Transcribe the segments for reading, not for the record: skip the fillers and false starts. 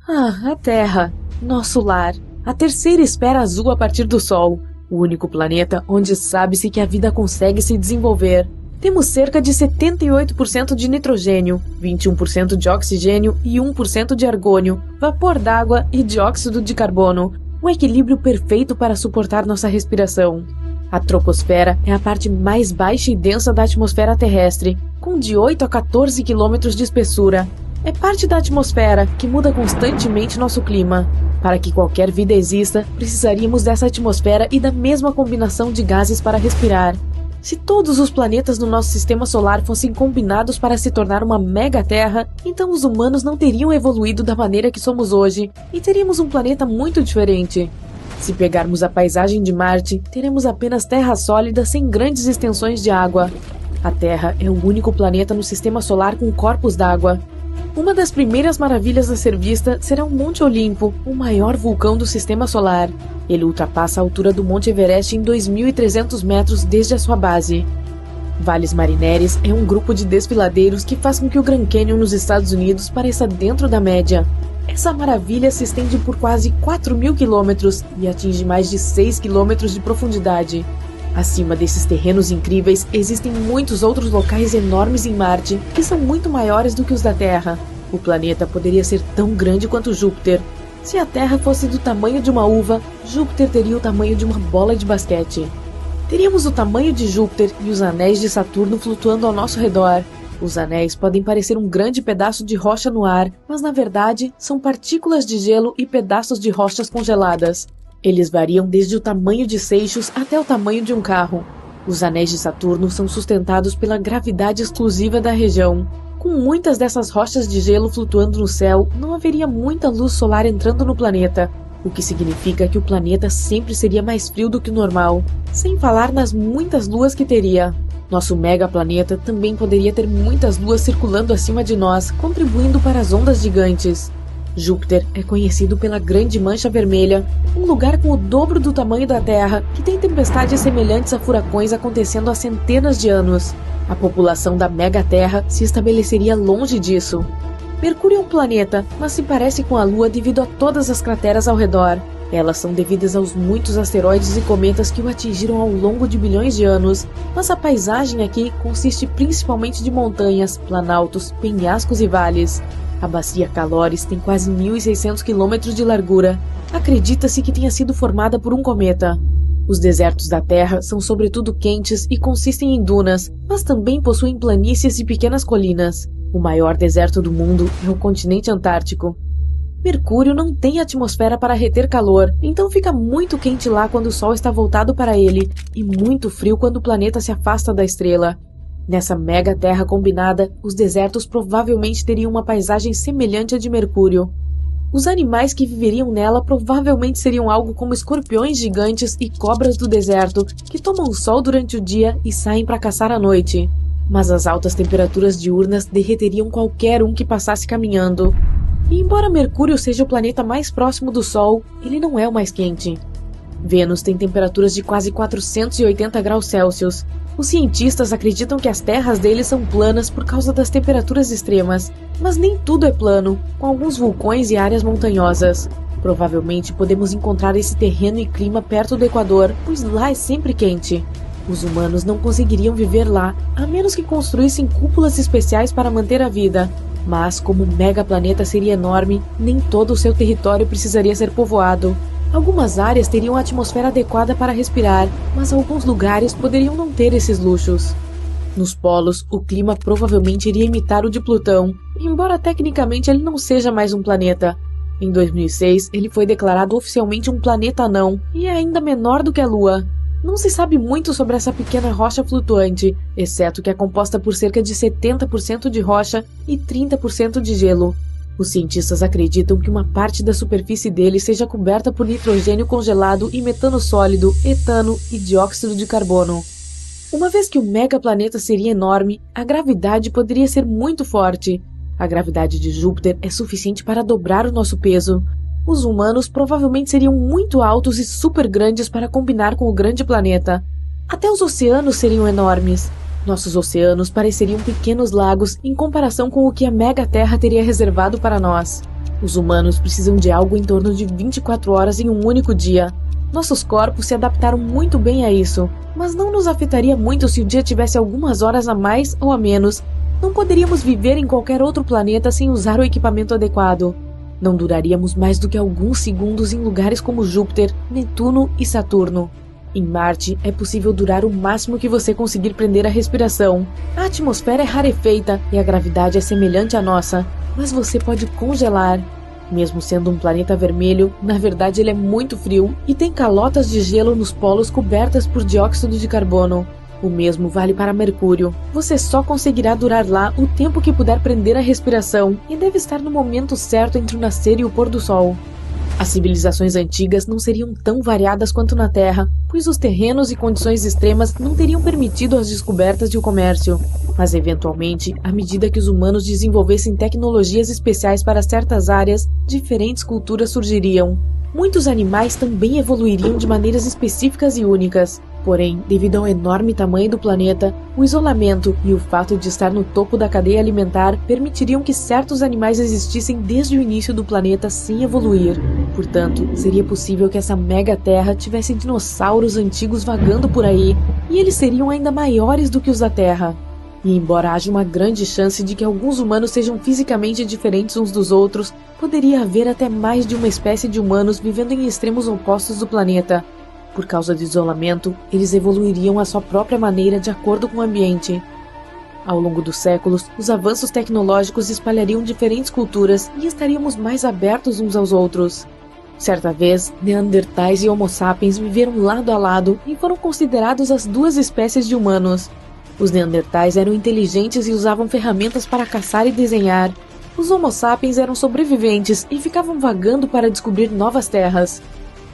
A Terra, nosso lar, a terceira esfera azul a partir do Sol, o único planeta onde sabe-se que a vida consegue se desenvolver. Temos cerca de 78% de nitrogênio, 21% de oxigênio e 1% de argônio, vapor d'água e dióxido de carbono, um equilíbrio perfeito para suportar nossa respiração. A troposfera é a parte mais baixa e densa da atmosfera terrestre, com de 8 a 14 quilômetros de espessura. É parte da atmosfera que muda constantemente nosso clima. Para que qualquer vida exista, precisaríamos dessa atmosfera e da mesma combinação de gases para respirar. Se todos os planetas no nosso sistema solar fossem combinados para se tornar uma mega-terra, então os humanos não teriam evoluído da maneira que somos hoje e teríamos um planeta muito diferente. Se pegarmos a paisagem de Marte, teremos apenas terra sólida sem grandes extensões de água. A Terra é o único planeta no sistema solar com corpos d'água. Uma das primeiras maravilhas a ser vista será o Monte Olimpo, o maior vulcão do sistema solar. Ele ultrapassa a altura do Monte Everest em 2.300 metros desde a sua base. Vales Marineris é um grupo de desfiladeiros que faz com que o Grand Canyon nos Estados Unidos pareça dentro da média. Essa maravilha se estende por quase 4.000 quilômetros e atinge mais de 6 quilômetros de profundidade. Acima desses terrenos incríveis, existem muitos outros locais enormes em Marte, que são muito maiores do que os da Terra. O planeta poderia ser tão grande quanto Júpiter. Se a Terra fosse do tamanho de uma uva, Júpiter teria o tamanho de uma bola de basquete. Teríamos o tamanho de Júpiter e os anéis de Saturno flutuando ao nosso redor. Os anéis podem parecer um grande pedaço de rocha no ar, mas na verdade são partículas de gelo e pedaços de rochas congeladas. Eles variam desde o tamanho de seixos até o tamanho de um carro. Os anéis de Saturno são sustentados pela gravidade exclusiva da região. Com muitas dessas rochas de gelo flutuando no céu, não haveria muita luz solar entrando no planeta, o que significa que o planeta sempre seria mais frio do que o normal, sem falar nas muitas luas que teria. Nosso megaplaneta também poderia ter muitas luas circulando acima de nós, contribuindo para as ondas gigantes. Júpiter é conhecido pela Grande Mancha Vermelha, um lugar com o dobro do tamanho da Terra, que tem tempestades semelhantes a furacões acontecendo há centenas de anos. A população da mega-terra se estabeleceria longe disso. Mercúrio é um planeta, mas se parece com a Lua devido a todas as crateras ao redor. Elas são devidas aos muitos asteroides e cometas que o atingiram ao longo de bilhões de anos, mas a paisagem aqui consiste principalmente de montanhas, planaltos, penhascos e vales. A bacia Calores tem quase 1.600 quilômetros de largura. Acredita-se que tenha sido formada por um cometa. Os desertos da Terra são sobretudo quentes e consistem em dunas, mas também possuem planícies e pequenas colinas. O maior deserto do mundo é o continente Antártico. Mercúrio não tem atmosfera para reter calor, então fica muito quente lá quando o Sol está voltado para ele e muito frio quando o planeta se afasta da estrela. Nessa mega-terra combinada, os desertos provavelmente teriam uma paisagem semelhante à de Mercúrio. Os animais que viveriam nela provavelmente seriam algo como escorpiões gigantes e cobras do deserto, que tomam sol durante o dia e saem para caçar à noite. Mas as altas temperaturas diurnas derreteriam qualquer um que passasse caminhando. E embora Mercúrio seja o planeta mais próximo do Sol, ele não é o mais quente. Vênus tem temperaturas de quase 480 graus Celsius. Os cientistas acreditam que as terras deles são planas por causa das temperaturas extremas, mas nem tudo é plano, com alguns vulcões e áreas montanhosas. Provavelmente podemos encontrar esse terreno e clima perto do Equador, pois lá é sempre quente. Os humanos não conseguiriam viver lá, a menos que construíssem cúpulas especiais para manter a vida. Mas, como o megaplaneta seria enorme, nem todo o seu território precisaria ser povoado. Algumas áreas teriam a atmosfera adequada para respirar, mas alguns lugares poderiam não ter esses luxos. Nos polos, o clima provavelmente iria imitar o de Plutão, embora tecnicamente ele não seja mais um planeta. Em 2006, ele foi declarado oficialmente um planeta anão, e é ainda menor do que a Lua. Não se sabe muito sobre essa pequena rocha flutuante, exceto que é composta por cerca de 70% de rocha e 30% de gelo. Os cientistas acreditam que uma parte da superfície dele seja coberta por nitrogênio congelado e metano sólido, etano e dióxido de carbono. Uma vez que o megaplaneta seria enorme, a gravidade poderia ser muito forte. A gravidade de Júpiter é suficiente para dobrar o nosso peso. Os humanos provavelmente seriam muito altos e super grandes para combinar com o grande planeta. Até os oceanos seriam enormes. Nossos oceanos pareceriam pequenos lagos em comparação com o que a mega-terra teria reservado para nós. Os humanos precisam de algo em torno de 24 horas em um único dia. Nossos corpos se adaptaram muito bem a isso, mas não nos afetaria muito se o dia tivesse algumas horas a mais ou a menos. Não poderíamos viver em qualquer outro planeta sem usar o equipamento adequado. Não duraríamos mais do que alguns segundos em lugares como Júpiter, Netuno e Saturno. Em Marte, é possível durar o máximo que você conseguir prender a respiração. A atmosfera é rarefeita e a gravidade é semelhante à nossa, mas você pode congelar. Mesmo sendo um planeta vermelho, na verdade ele é muito frio e tem calotas de gelo nos polos cobertas por dióxido de carbono. O mesmo vale para Mercúrio. Você só conseguirá durar lá o tempo que puder prender a respiração e deve estar no momento certo entre o nascer e o pôr do sol. As civilizações antigas não seriam tão variadas quanto na Terra, pois os terrenos e condições extremas não teriam permitido as descobertas e o comércio. Mas, eventualmente, à medida que os humanos desenvolvessem tecnologias especiais para certas áreas, diferentes culturas surgiriam. Muitos animais também evoluiriam de maneiras específicas e únicas. Porém, devido ao enorme tamanho do planeta, o isolamento e o fato de estar no topo da cadeia alimentar permitiriam que certos animais existissem desde o início do planeta sem evoluir. Portanto, seria possível que essa mega-terra tivesse dinossauros antigos vagando por aí, e eles seriam ainda maiores do que os da Terra. E embora haja uma grande chance de que alguns humanos sejam fisicamente diferentes uns dos outros, poderia haver até mais de uma espécie de humanos vivendo em extremos opostos do planeta. Por causa do isolamento, eles evoluiriam à sua própria maneira de acordo com o ambiente. Ao longo dos séculos, os avanços tecnológicos espalhariam diferentes culturas e estaríamos mais abertos uns aos outros. Certa vez, Neandertais e Homo sapiens viveram lado a lado e foram considerados as duas espécies de humanos. Os Neandertais eram inteligentes e usavam ferramentas para caçar e desenhar. Os Homo sapiens eram sobreviventes e ficavam vagando para descobrir novas terras.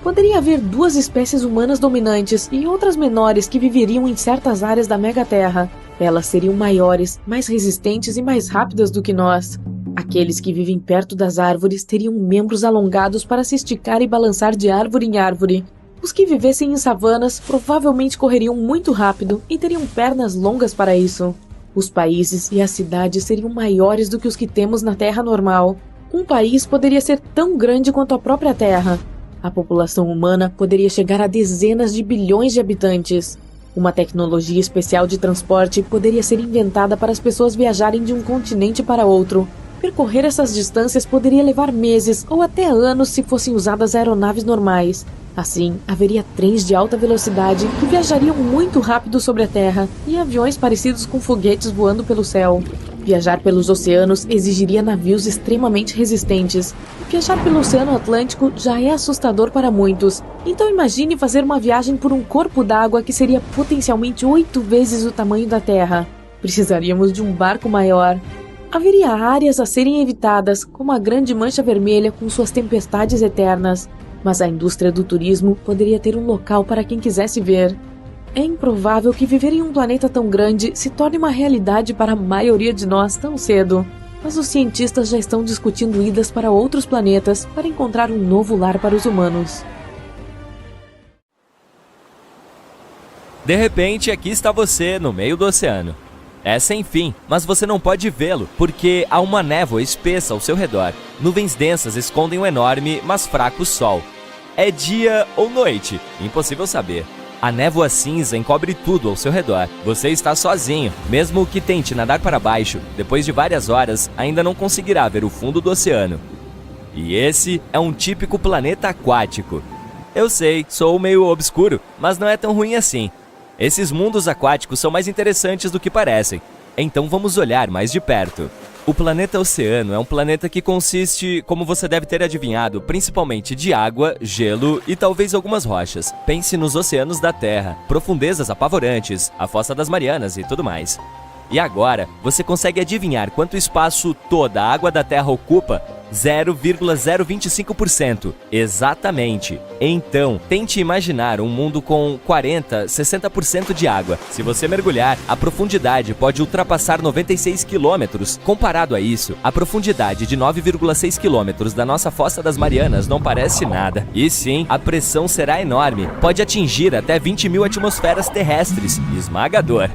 Poderia haver duas espécies humanas dominantes e outras menores que viveriam em certas áreas da Megaterra. Elas seriam maiores, mais resistentes e mais rápidas do que nós. Aqueles que vivem perto das árvores teriam membros alongados para se esticar e balançar de árvore em árvore. Os que vivessem em savanas provavelmente correriam muito rápido e teriam pernas longas para isso. Os países e as cidades seriam maiores do que os que temos na Terra normal. Um país poderia ser tão grande quanto a própria Terra. A população humana poderia chegar a dezenas de bilhões de habitantes. Uma tecnologia especial de transporte poderia ser inventada para as pessoas viajarem de um continente para outro. Percorrer essas distâncias poderia levar meses ou até anos se fossem usadas aeronaves normais. Assim, haveria trens de alta velocidade que viajariam muito rápido sobre a Terra e aviões parecidos com foguetes voando pelo céu. Viajar pelos oceanos exigiria navios extremamente resistentes. Viajar pelo Oceano Atlântico já é assustador para muitos, então imagine fazer uma viagem por um corpo d'água que seria potencialmente 8 vezes o tamanho da Terra. Precisaríamos de um barco maior. Haveria áreas a serem evitadas, como a Grande Mancha Vermelha com suas tempestades eternas, mas a indústria do turismo poderia ter um local para quem quisesse ver. É improvável que viver em um planeta tão grande se torne uma realidade para a maioria de nós tão cedo, mas os cientistas já estão discutindo idas para outros planetas para encontrar um novo lar para os humanos. De repente, aqui está você, no meio do oceano. É sem fim, mas você não pode vê-lo, porque há uma névoa espessa ao seu redor. Nuvens densas escondem um enorme, mas fraco sol. É dia ou noite? Impossível saber. A névoa cinza encobre tudo ao seu redor. Você está sozinho. Mesmo que tente nadar para baixo, depois de várias horas, ainda não conseguirá ver o fundo do oceano. E esse é um típico planeta aquático. Eu sei, sou meio obscuro, mas não é tão ruim assim. Esses mundos aquáticos são mais interessantes do que parecem. Então vamos olhar mais de perto. O planeta Oceano é um planeta que consiste, como você deve ter adivinhado, principalmente de água, gelo e talvez algumas rochas. Pense nos oceanos da Terra, profundezas apavorantes, a Fossa das Marianas e tudo mais. E agora, você consegue adivinhar quanto espaço toda a água da Terra ocupa? 0,025%. Exatamente. Então, tente imaginar um mundo com 40, 60% de água. Se você mergulhar, a profundidade pode ultrapassar 96 quilômetros. Comparado a isso, a profundidade de 9,6 quilômetros da nossa Fossa das Marianas não parece nada. E sim, a pressão será enorme. Pode atingir até 20 mil atmosferas terrestres. Esmagador.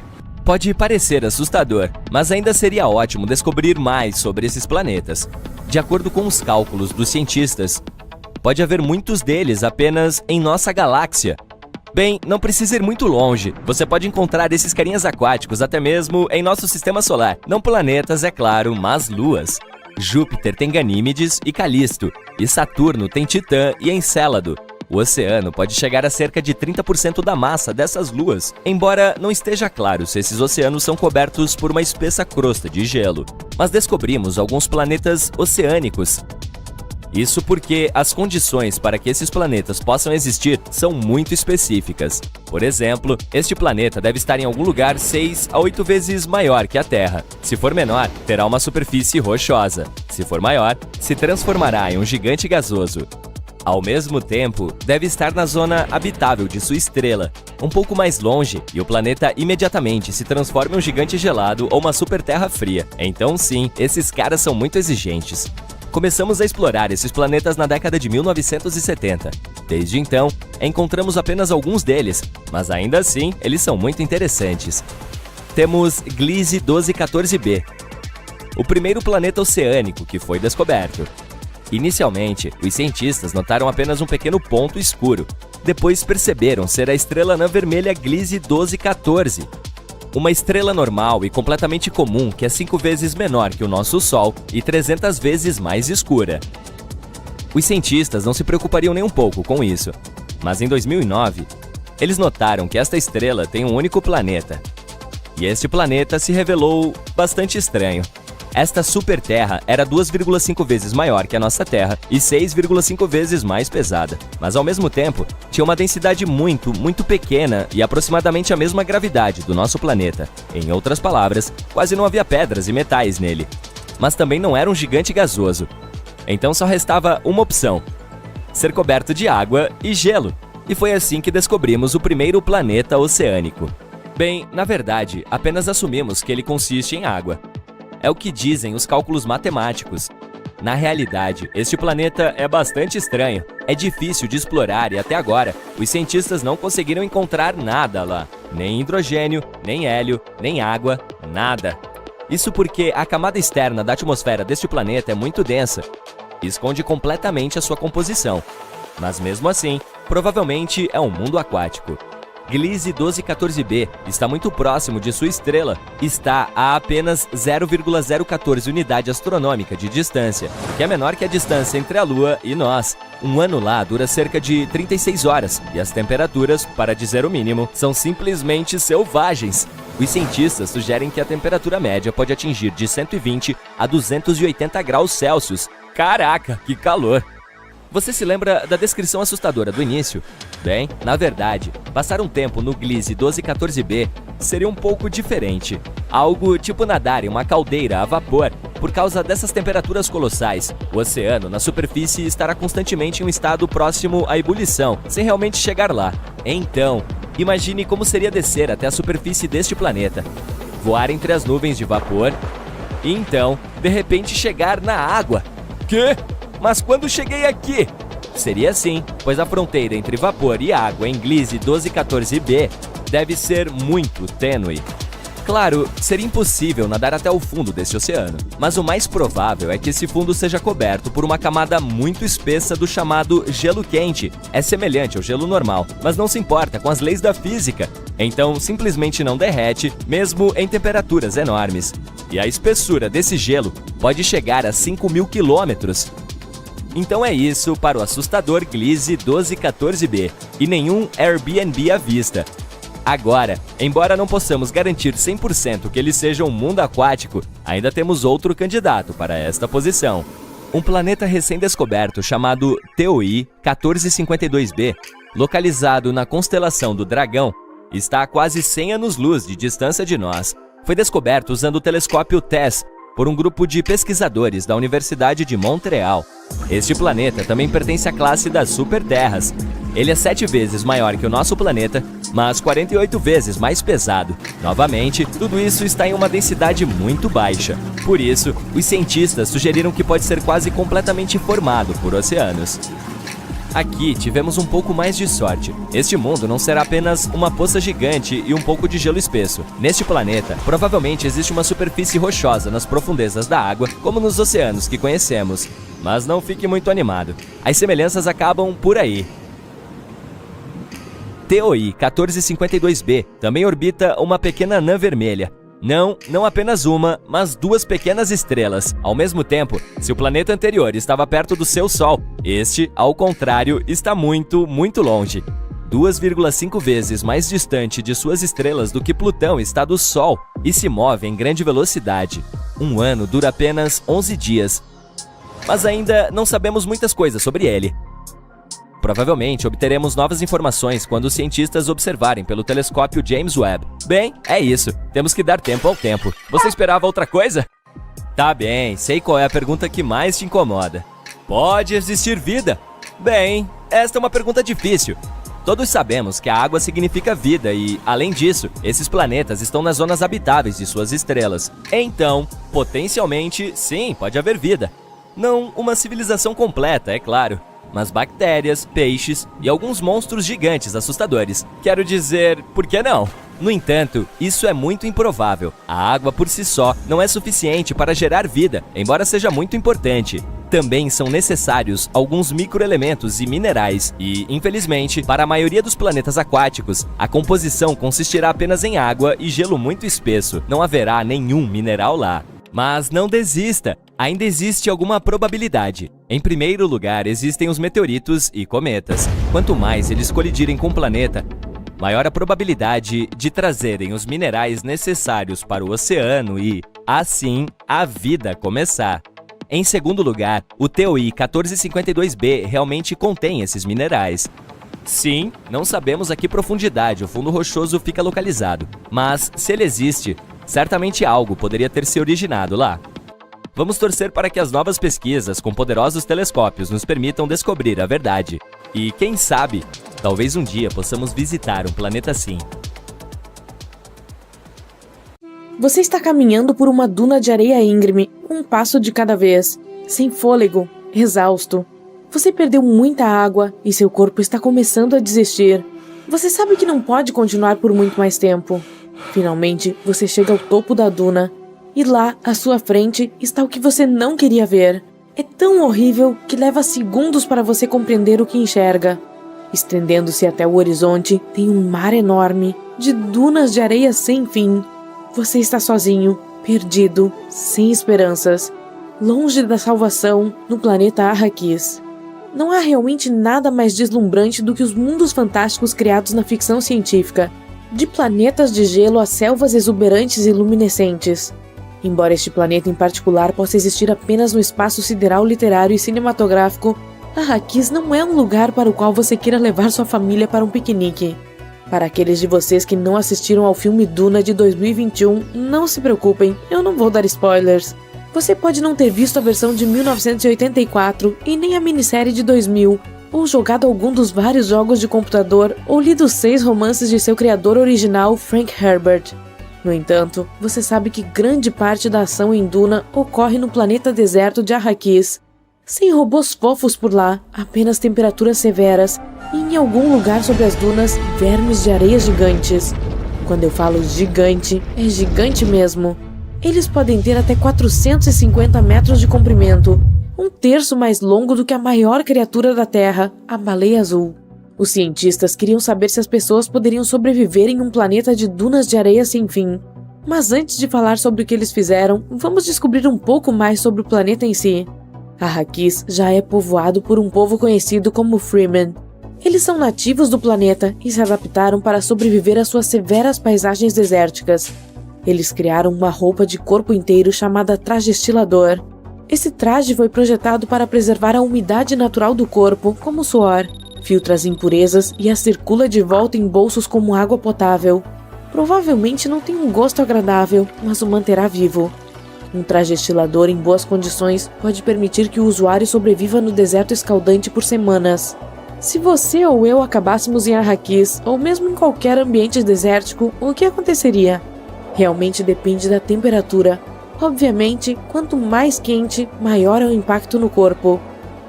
Pode parecer assustador, mas ainda seria ótimo descobrir mais sobre esses planetas. De acordo com os cálculos dos cientistas, pode haver muitos deles apenas em nossa galáxia. Bem, não precisa ir muito longe. Você pode encontrar esses carinhas aquáticos até mesmo em nosso sistema solar. Não planetas, é claro, mas luas. Júpiter tem Ganímedes e Calisto, e Saturno tem Titã e Encélado. O oceano pode chegar a cerca de 30% da massa dessas luas, embora não esteja claro se esses oceanos são cobertos por uma espessa crosta de gelo. Mas descobrimos alguns planetas oceânicos. Isso porque as condições para que esses planetas possam existir são muito específicas. Por exemplo, este planeta deve estar em algum lugar 6 a 8 vezes maior que a Terra. Se for menor, terá uma superfície rochosa. Se for maior, se transformará em um gigante gasoso. Ao mesmo tempo, deve estar na zona habitável de sua estrela, um pouco mais longe, e o planeta imediatamente se transforma em um gigante gelado ou uma super terra fria. Então sim, esses caras são muito exigentes. Começamos a explorar esses planetas na década de 1970. Desde então, encontramos apenas alguns deles, mas ainda assim, eles são muito interessantes. Temos Gliese 1214b, o primeiro planeta oceânico que foi descoberto. Inicialmente, os cientistas notaram apenas um pequeno ponto escuro. Depois perceberam ser a estrela anã vermelha Gliese 1214. Uma estrela normal e completamente comum que é 5 vezes menor que o nosso Sol e 300 vezes mais escura. Os cientistas não se preocupariam nem um pouco com isso, mas em 2009, eles notaram que esta estrela tem um único planeta. E este planeta se revelou bastante estranho. Esta super-terra era 2,5 vezes maior que a nossa Terra e 6,5 vezes mais pesada, mas ao mesmo tempo tinha uma densidade muito pequena e aproximadamente a mesma gravidade do nosso planeta. Em outras palavras, quase não havia pedras e metais nele, mas também não era um gigante gasoso. Então só restava uma opção: ser coberto de água e gelo. E foi assim que descobrimos o primeiro planeta oceânico. Bem, na verdade, apenas assumimos que ele consiste em água. É o que dizem os cálculos matemáticos. Na realidade, este planeta é bastante estranho. É difícil de explorar e até agora, os cientistas não conseguiram encontrar nada lá. Nem hidrogênio, nem hélio, nem água, nada. Isso porque a camada externa da atmosfera deste planeta é muito densa e esconde completamente a sua composição. Mas mesmo assim, provavelmente é um mundo aquático. Gliese 1214b está muito próximo de sua estrela. Está a apenas 0,014 unidade astronômica de distância, que é menor que a distância entre a Lua e nós. Um ano lá dura cerca de 36 horas, e as temperaturas, para dizer o mínimo, são simplesmente selvagens. Os cientistas sugerem que a temperatura média pode atingir de 120 a 280 graus Celsius. Caraca, que calor! Você se lembra da descrição assustadora do início? Bem, na verdade, passar um tempo no Gliese 1214b seria um pouco diferente. Algo tipo nadar em uma caldeira a vapor. Por causa dessas temperaturas colossais, o oceano na superfície estará constantemente em um estado próximo à ebulição, sem realmente chegar lá. Então, imagine como seria descer até a superfície deste planeta, voar entre as nuvens de vapor e então, de repente, chegar na água. Quê? Mas quando cheguei aqui? Seria assim, pois a fronteira entre vapor e água em Gliese 1214b deve ser muito tênue. Claro, seria impossível nadar até o fundo desse oceano, mas o mais provável é que esse fundo seja coberto por uma camada muito espessa do chamado gelo quente. É semelhante ao gelo normal, mas não se importa com as leis da física, então simplesmente não derrete, mesmo em temperaturas enormes. E a espessura desse gelo pode chegar a 5.000 quilômetros. Então é isso para o assustador Gliese 1214b e nenhum Airbnb à vista. Agora, embora não possamos garantir 100% que ele seja um mundo aquático, ainda temos outro candidato para esta posição. Um planeta recém-descoberto chamado TOI 1452b, localizado na constelação do Dragão, está a quase 100 anos-luz de distância de nós. Foi descoberto usando o telescópio TESS por um grupo de pesquisadores da Universidade de Montreal. Este planeta também pertence à classe das superterras. Ele é 7 vezes maior que o nosso planeta, mas 48 vezes mais pesado. Novamente, tudo isso está em uma densidade muito baixa. Por isso, os cientistas sugeriram que pode ser quase completamente formado por oceanos. Aqui tivemos um pouco mais de sorte. Este mundo não será apenas uma poça gigante e um pouco de gelo espesso. Neste planeta, provavelmente existe uma superfície rochosa nas profundezas da água, como nos oceanos que conhecemos. Mas não fique muito animado. As semelhanças acabam por aí. TOI 1452b também orbita uma pequena anã vermelha. Não apenas uma, mas duas pequenas estrelas. Ao mesmo tempo, se o planeta anterior estava perto do seu Sol, este, ao contrário, está muito, muito longe. 2,5 vezes mais distante de suas estrelas do que Plutão está do Sol e se move em grande velocidade. Um ano dura apenas 11 dias. Mas ainda não sabemos muitas coisas sobre ele. Provavelmente obteremos novas informações quando os cientistas observarem pelo telescópio James Webb. Bem, é isso. Temos que dar tempo ao tempo. Você esperava outra coisa? Tá bem, sei qual é a pergunta que mais te incomoda. Pode existir vida? Bem, esta é uma pergunta difícil. Todos sabemos que a água significa vida e, além disso, esses planetas estão nas zonas habitáveis de suas estrelas. Então, potencialmente, sim, pode haver vida. Não uma civilização completa, é claro. Mas bactérias, peixes e alguns monstros gigantes assustadores. Quero dizer, por que não? No entanto, isso é muito improvável. A água por si só não é suficiente para gerar vida, embora seja muito importante. Também são necessários alguns microelementos e minerais e, infelizmente, para a maioria dos planetas aquáticos, a composição consistirá apenas em água e gelo muito espesso. Não haverá nenhum mineral lá. Mas não desista! Ainda existe alguma probabilidade. Em primeiro lugar, existem os meteoritos e cometas. Quanto mais eles colidirem com o planeta, maior a probabilidade de trazerem os minerais necessários para o oceano e, assim, a vida começar. Em segundo lugar, o TOI 1452b realmente contém esses minerais. Sim, não sabemos a que profundidade o fundo rochoso fica localizado, mas, se ele existe, certamente algo poderia ter se originado lá. Vamos torcer para que as novas pesquisas com poderosos telescópios nos permitam descobrir a verdade. E, quem sabe, talvez um dia possamos visitar um planeta assim. Você está caminhando por uma duna de areia íngreme, um passo de cada vez, sem fôlego, exausto. Você perdeu muita água e seu corpo está começando a desistir. Você sabe que não pode continuar por muito mais tempo. Finalmente, você chega ao topo da duna. E lá, à sua frente, está o que você não queria ver. É tão horrível que leva segundos para você compreender o que enxerga. Estendendo-se até o horizonte, tem um mar enorme, de dunas de areia sem fim. Você está sozinho, perdido, sem esperanças, longe da salvação, no planeta Arrakis. Não há realmente nada mais deslumbrante do que os mundos fantásticos criados na ficção científica, de planetas de gelo a selvas exuberantes e luminescentes. Embora este planeta em particular possa existir apenas no espaço sideral literário e cinematográfico, Arrakis não é um lugar para o qual você queira levar sua família para um piquenique. Para aqueles de vocês que não assistiram ao filme Duna de 2021, não se preocupem, eu não vou dar spoilers. Você pode não ter visto a versão de 1984 e nem a minissérie de 2000, ou jogado algum dos vários jogos de computador, ou lido 6 romances de seu criador original, Frank Herbert. No entanto, você sabe que grande parte da ação em Duna ocorre no planeta deserto de Arrakis. Sem robôs fofos por lá, apenas temperaturas severas e em algum lugar sobre as dunas, vermes de areia gigantes. Quando eu falo gigante, é gigante mesmo. Eles podem ter até 450 metros de comprimento, um terço mais longo do que a maior criatura da Terra, a baleia azul. Os cientistas queriam saber se as pessoas poderiam sobreviver em um planeta de dunas de areia sem fim. Mas antes de falar sobre o que eles fizeram, vamos descobrir um pouco mais sobre o planeta em si. Arrakis já é povoado por um povo conhecido como Freeman. Eles são nativos do planeta e se adaptaram para sobreviver às suas severas paisagens desérticas. Eles criaram uma roupa de corpo inteiro chamada traje estilador. Esse traje foi projetado para preservar a umidade natural do corpo, como o suor. Filtra as impurezas e as circula de volta em bolsos como água potável. Provavelmente não tem um gosto agradável, mas o manterá vivo. Um traje estilador em boas condições pode permitir que o usuário sobreviva no deserto escaldante por semanas. Se você ou eu acabássemos em Arrakis, ou mesmo em qualquer ambiente desértico, o que aconteceria? Realmente depende da temperatura. Obviamente, quanto mais quente, maior é o impacto no corpo.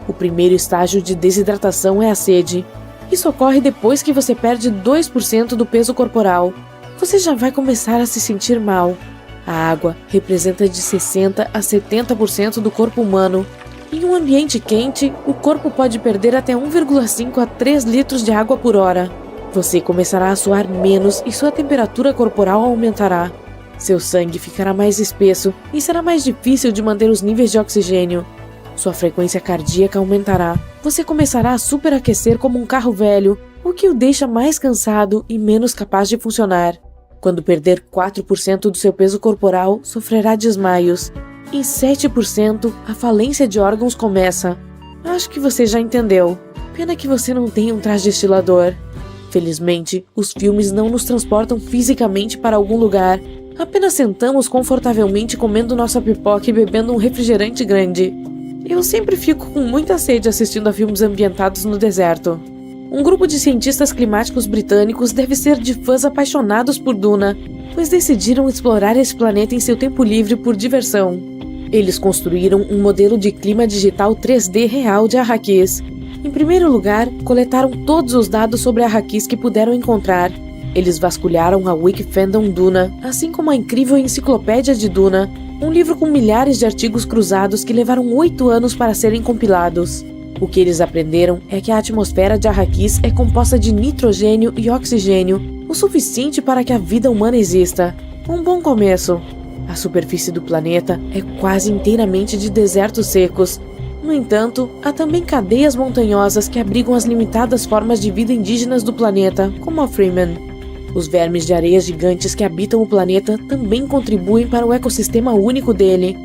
O primeiro estágio de desidratação é a sede. Isso ocorre depois que você perde 2% do peso corporal. Você já vai começar a se sentir mal. A água representa de 60% a 70% do corpo humano. Em um ambiente quente, o corpo pode perder até 1,5 a 3 litros de água por hora. Você começará a suar menos e sua temperatura corporal aumentará. Seu sangue ficará mais espesso e será mais difícil de manter os níveis de oxigênio. Sua frequência cardíaca aumentará. Você começará a superaquecer como um carro velho, o que o deixa mais cansado e menos capaz de funcionar. Quando perder 4% do seu peso corporal, sofrerá desmaios. Em 7%, a falência de órgãos começa. Acho que você já entendeu. Pena que você não tem um transdestilador. Felizmente, os filmes não nos transportam fisicamente para algum lugar. Apenas sentamos confortavelmente comendo nossa pipoca e bebendo um refrigerante grande. Eu sempre fico com muita sede assistindo a filmes ambientados no deserto. Um grupo de cientistas climáticos britânicos deve ser de fãs apaixonados por Duna, pois decidiram explorar esse planeta em seu tempo livre por diversão. Eles construíram um modelo de clima digital 3D real de Arrakis. Em primeiro lugar, coletaram todos os dados sobre Arrakis que puderam encontrar. Eles vasculharam a Wikifandom Duna, assim como a incrível Enciclopédia de Duna, um livro com milhares de artigos cruzados que levaram 8 anos para serem compilados. O que eles aprenderam é que a atmosfera de Arrakis é composta de nitrogênio e oxigênio, o suficiente para que a vida humana exista. Um bom começo. A superfície do planeta é quase inteiramente de desertos secos. No entanto, há também cadeias montanhosas que abrigam as limitadas formas de vida indígenas do planeta, como a Freeman. Os vermes de areias gigantes que habitam o planeta também contribuem para o ecossistema único dele.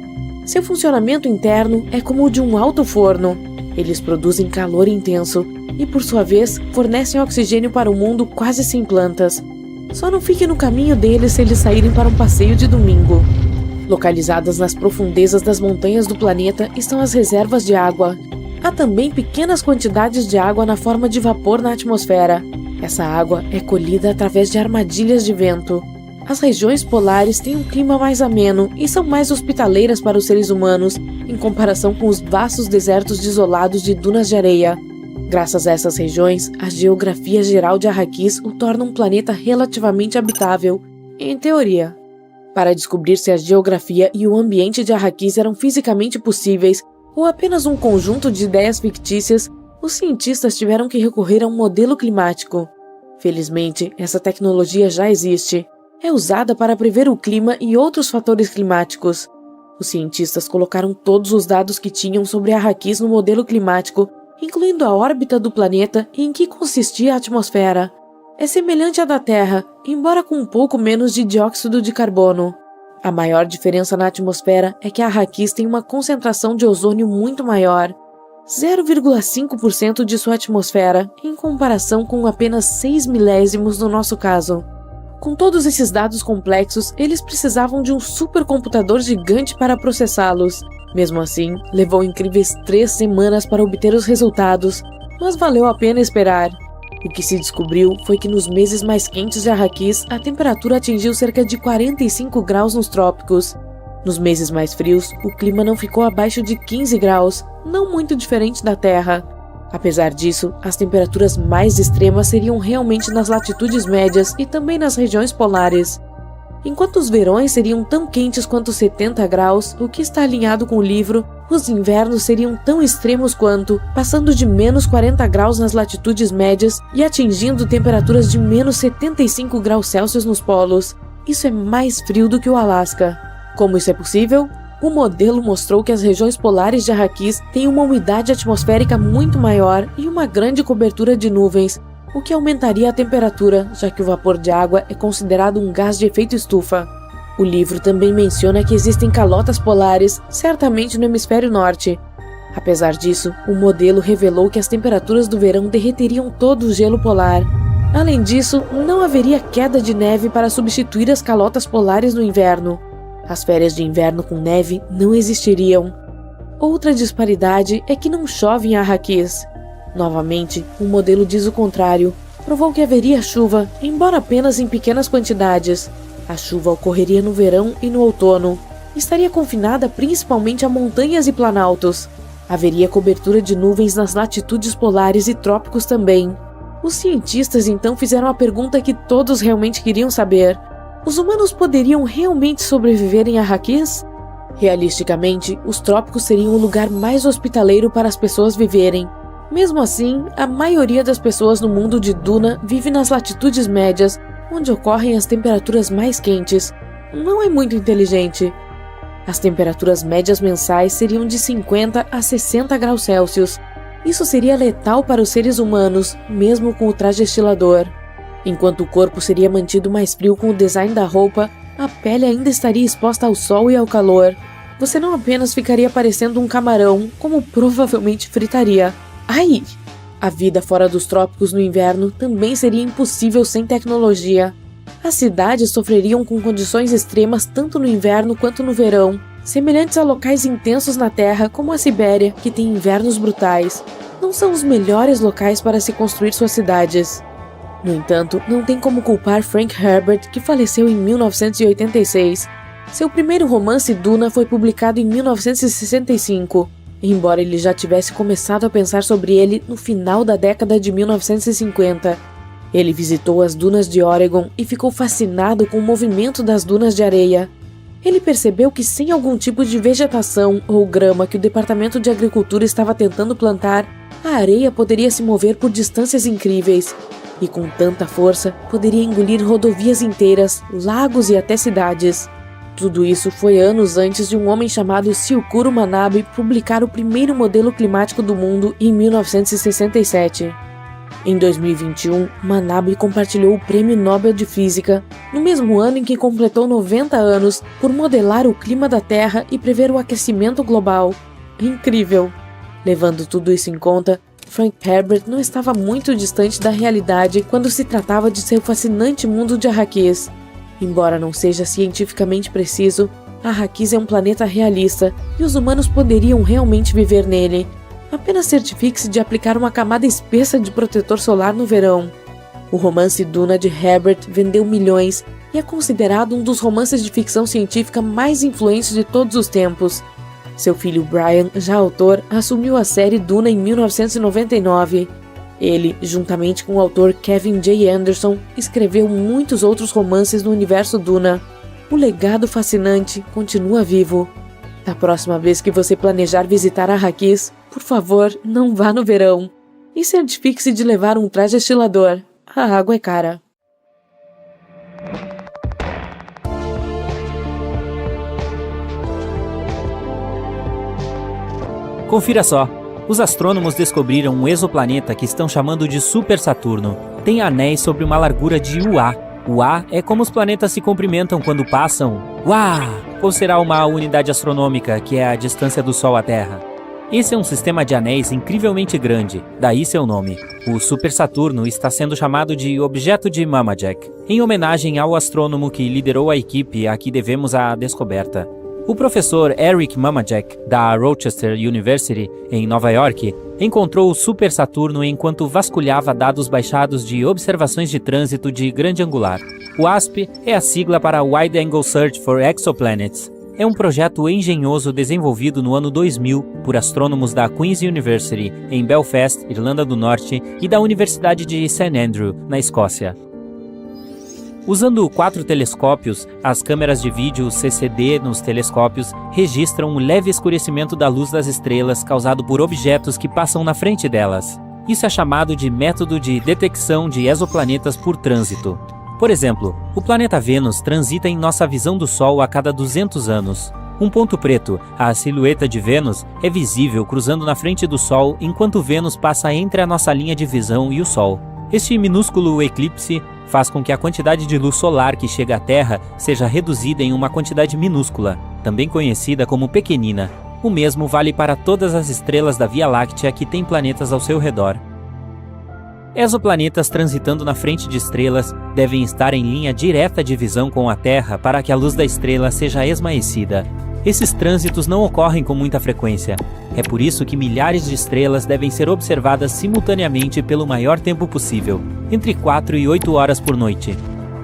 Seu funcionamento interno é como o de um alto forno. Eles produzem calor intenso e, por sua vez, fornecem oxigênio para o mundo quase sem plantas. Só não fique no caminho deles se eles saírem para um passeio de domingo. Localizadas nas profundezas das montanhas do planeta estão as reservas de água. Há também pequenas quantidades de água na forma de vapor na atmosfera. Essa água é colhida através de armadilhas de vento. As regiões polares têm um clima mais ameno e são mais hospitaleiras para os seres humanos, em comparação com os vastos desertos desolados de dunas de areia. Graças a essas regiões, a geografia geral de Arrakis o torna um planeta relativamente habitável, em teoria. Para descobrir se a geografia e o ambiente de Arrakis eram fisicamente possíveis ou apenas um conjunto de ideias fictícias, os cientistas tiveram que recorrer a um modelo climático. Felizmente, essa tecnologia já existe. É usada para prever o clima e outros fatores climáticos. Os cientistas colocaram todos os dados que tinham sobre Arrakis no modelo climático, incluindo a órbita do planeta e em que consistia a atmosfera. É semelhante à da Terra, embora com um pouco menos de dióxido de carbono. A maior diferença na atmosfera é que Arrakis tem uma concentração de ozônio muito maior, 0,5% de sua atmosfera, em comparação com apenas 6 milésimos no nosso caso. Com todos esses dados complexos, eles precisavam de um supercomputador gigante para processá-los. Mesmo assim, levou incríveis 3 semanas para obter os resultados, mas valeu a pena esperar. O que se descobriu foi que nos meses mais quentes de Arrakis, a temperatura atingiu cerca de 45 graus nos trópicos. Nos meses mais frios, o clima não ficou abaixo de 15 graus, não muito diferente da Terra. Apesar disso, as temperaturas mais extremas seriam realmente nas latitudes médias e também nas regiões polares. Enquanto os verões seriam tão quentes quanto 70 graus, o que está alinhado com o livro, os invernos seriam tão extremos quanto, passando de menos 40 graus nas latitudes médias e atingindo temperaturas de menos 75 graus Celsius nos polos. Isso é mais frio do que o Alasca. Como isso é possível? O modelo mostrou que as regiões polares de Arrakis têm uma umidade atmosférica muito maior e uma grande cobertura de nuvens, o que aumentaria a temperatura, já que o vapor de água é considerado um gás de efeito estufa. O livro também menciona que existem calotas polares, certamente no hemisfério norte. Apesar disso, o modelo revelou que as temperaturas do verão derreteriam todo o gelo polar. Além disso, não haveria queda de neve para substituir as calotas polares no inverno. As férias de inverno com neve não existiriam. Outra disparidade é que não chove em Arrakis. Novamente, o modelo diz o contrário. Provou que haveria chuva, embora apenas em pequenas quantidades. A chuva ocorreria no verão e no outono. Estaria confinada principalmente a montanhas e planaltos. Haveria cobertura de nuvens nas latitudes polares e trópicos também. Os cientistas então fizeram a pergunta que todos realmente queriam saber: os humanos poderiam realmente sobreviver em Arrakis? Realisticamente, os trópicos seriam o lugar mais hospitaleiro para as pessoas viverem. Mesmo assim, a maioria das pessoas no mundo de Duna vive nas latitudes médias, onde ocorrem as temperaturas mais quentes. Não é muito inteligente. As temperaturas médias mensais seriam de 50 a 60 graus Celsius. Isso seria letal para os seres humanos, mesmo com o traje estilador. Enquanto o corpo seria mantido mais frio com o design da roupa, a pele ainda estaria exposta ao sol e ao calor. Você não apenas ficaria parecendo um camarão, como provavelmente fritaria. Ai! A vida fora dos trópicos no inverno também seria impossível sem tecnologia. As cidades sofreriam com condições extremas tanto no inverno quanto no verão, semelhantes a locais intensos na Terra como a Sibéria, que tem invernos brutais. Não são os melhores locais para se construir suas cidades. No entanto, não tem como culpar Frank Herbert, que faleceu em 1986. Seu primeiro romance Duna foi publicado em 1965, embora ele já tivesse começado a pensar sobre ele no final da década de 1950. Ele visitou as dunas de Oregon e ficou fascinado com o movimento das dunas de areia. Ele percebeu que sem algum tipo de vegetação ou grama que o Departamento de Agricultura estava tentando plantar, a areia poderia se mover por distâncias incríveis. E com tanta força, poderia engolir rodovias inteiras, lagos e até cidades. Tudo isso foi anos antes de um homem chamado Silkuro Manabe publicar o primeiro modelo climático do mundo em 1967. Em 2021, Manabe compartilhou o Prêmio Nobel de Física, no mesmo ano em que completou 90 anos, por modelar o clima da Terra e prever o aquecimento global. Incrível! Levando tudo isso em conta, Frank Herbert não estava muito distante da realidade quando se tratava de seu fascinante mundo de Arrakis. Embora não seja cientificamente preciso, Arrakis é um planeta realista e os humanos poderiam realmente viver nele. Apenas certifique-se de aplicar uma camada espessa de protetor solar no verão. O romance Duna de Herbert vendeu milhões e é considerado um dos romances de ficção científica mais influentes de todos os tempos. Seu filho Brian, já autor, assumiu a série Duna em 1999. Ele, juntamente com o autor Kevin J. Anderson, escreveu muitos outros romances no universo Duna. O legado fascinante continua vivo. Da próxima vez que você planejar visitar Arrakis, por favor, não vá no verão. E certifique-se de levar um traje estilador. A água é cara. Confira só. Os astrônomos descobriram um exoplaneta que estão chamando de Super Saturno. Tem anéis sobre uma largura de UA. UA é como os planetas se cumprimentam quando passam. UA! Ou será uma unidade astronômica, que é a distância do Sol à Terra. Esse é um sistema de anéis incrivelmente grande, daí seu nome. O Super Saturno está sendo chamado de Objeto de Mamajack, em homenagem ao astrônomo que liderou a equipe a que devemos a descoberta. O professor Eric Mamajack, da Rochester University, em Nova York, encontrou o Super Saturno enquanto vasculhava dados baixados de observações de trânsito de grande angular. O WASP é a sigla para Wide Angle Search for Exoplanets. É um projeto engenhoso desenvolvido no ano 2000 por astrônomos da Queen's University, em Belfast, Irlanda do Norte, e da Universidade de St. Andrew, na Escócia. Usando 4 telescópios, as câmeras de vídeo CCD nos telescópios registram um leve escurecimento da luz das estrelas causado por objetos que passam na frente delas. Isso é chamado de método de detecção de exoplanetas por trânsito. Por exemplo, o planeta Vênus transita em nossa visão do Sol a cada 200 anos. Um ponto preto, a silhueta de Vênus, é visível cruzando na frente do Sol enquanto Vênus passa entre a nossa linha de visão e o Sol. Este minúsculo eclipse faz com que a quantidade de luz solar que chega à Terra seja reduzida em uma quantidade minúscula, também conhecida como pequenina. O mesmo vale para todas as estrelas da Via Láctea que têm planetas ao seu redor. Exoplanetas transitando na frente de estrelas devem estar em linha direta de visão com a Terra para que a luz da estrela seja esmaecida. Esses trânsitos não ocorrem com muita frequência. É por isso que milhares de estrelas devem ser observadas simultaneamente pelo maior tempo possível, entre 4 e 8 horas por noite.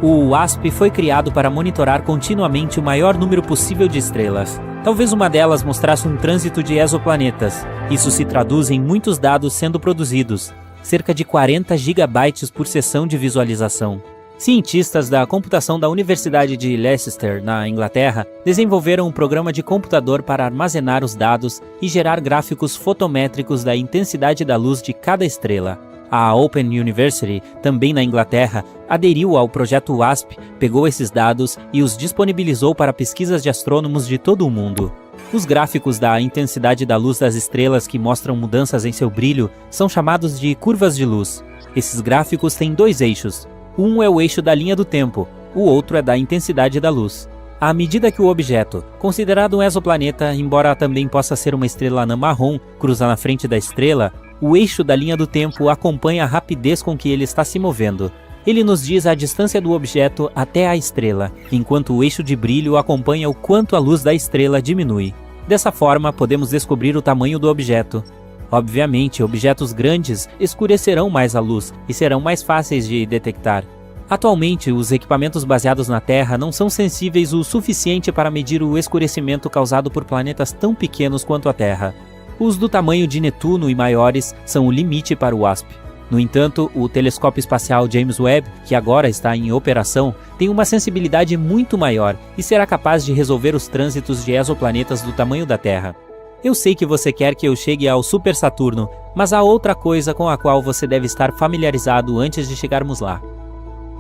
O WASP foi criado para monitorar continuamente o maior número possível de estrelas. Talvez uma delas mostrasse um trânsito de exoplanetas. Isso se traduz em muitos dados sendo produzidos, cerca de 40 gigabytes por sessão de visualização. Cientistas da computação da Universidade de Leicester, na Inglaterra, desenvolveram um programa de computador para armazenar os dados e gerar gráficos fotométricos da intensidade da luz de cada estrela. A Open University, também na Inglaterra, aderiu ao projeto WASP, pegou esses dados e os disponibilizou para pesquisas de astrônomos de todo o mundo. Os gráficos da intensidade da luz das estrelas que mostram mudanças em seu brilho são chamados de curvas de luz. Esses gráficos têm dois eixos. Um é o eixo da linha do tempo, o outro é da intensidade da luz. À medida que o objeto, considerado um exoplaneta, embora também possa ser uma estrela anã marrom, cruza na frente da estrela, o eixo da linha do tempo acompanha a rapidez com que ele está se movendo. Ele nos diz a distância do objeto até a estrela, enquanto o eixo de brilho acompanha o quanto a luz da estrela diminui. Dessa forma, podemos descobrir o tamanho do objeto. Obviamente, objetos grandes escurecerão mais a luz e serão mais fáceis de detectar. Atualmente, os equipamentos baseados na Terra não são sensíveis o suficiente para medir o escurecimento causado por planetas tão pequenos quanto a Terra. Os do tamanho de Netuno e maiores são o limite para o WASP. No entanto, o telescópio espacial James Webb, que agora está em operação, tem uma sensibilidade muito maior e será capaz de resolver os trânsitos de exoplanetas do tamanho da Terra. Eu sei que você quer que eu chegue ao Super Saturno, mas há outra coisa com a qual você deve estar familiarizado antes de chegarmos lá.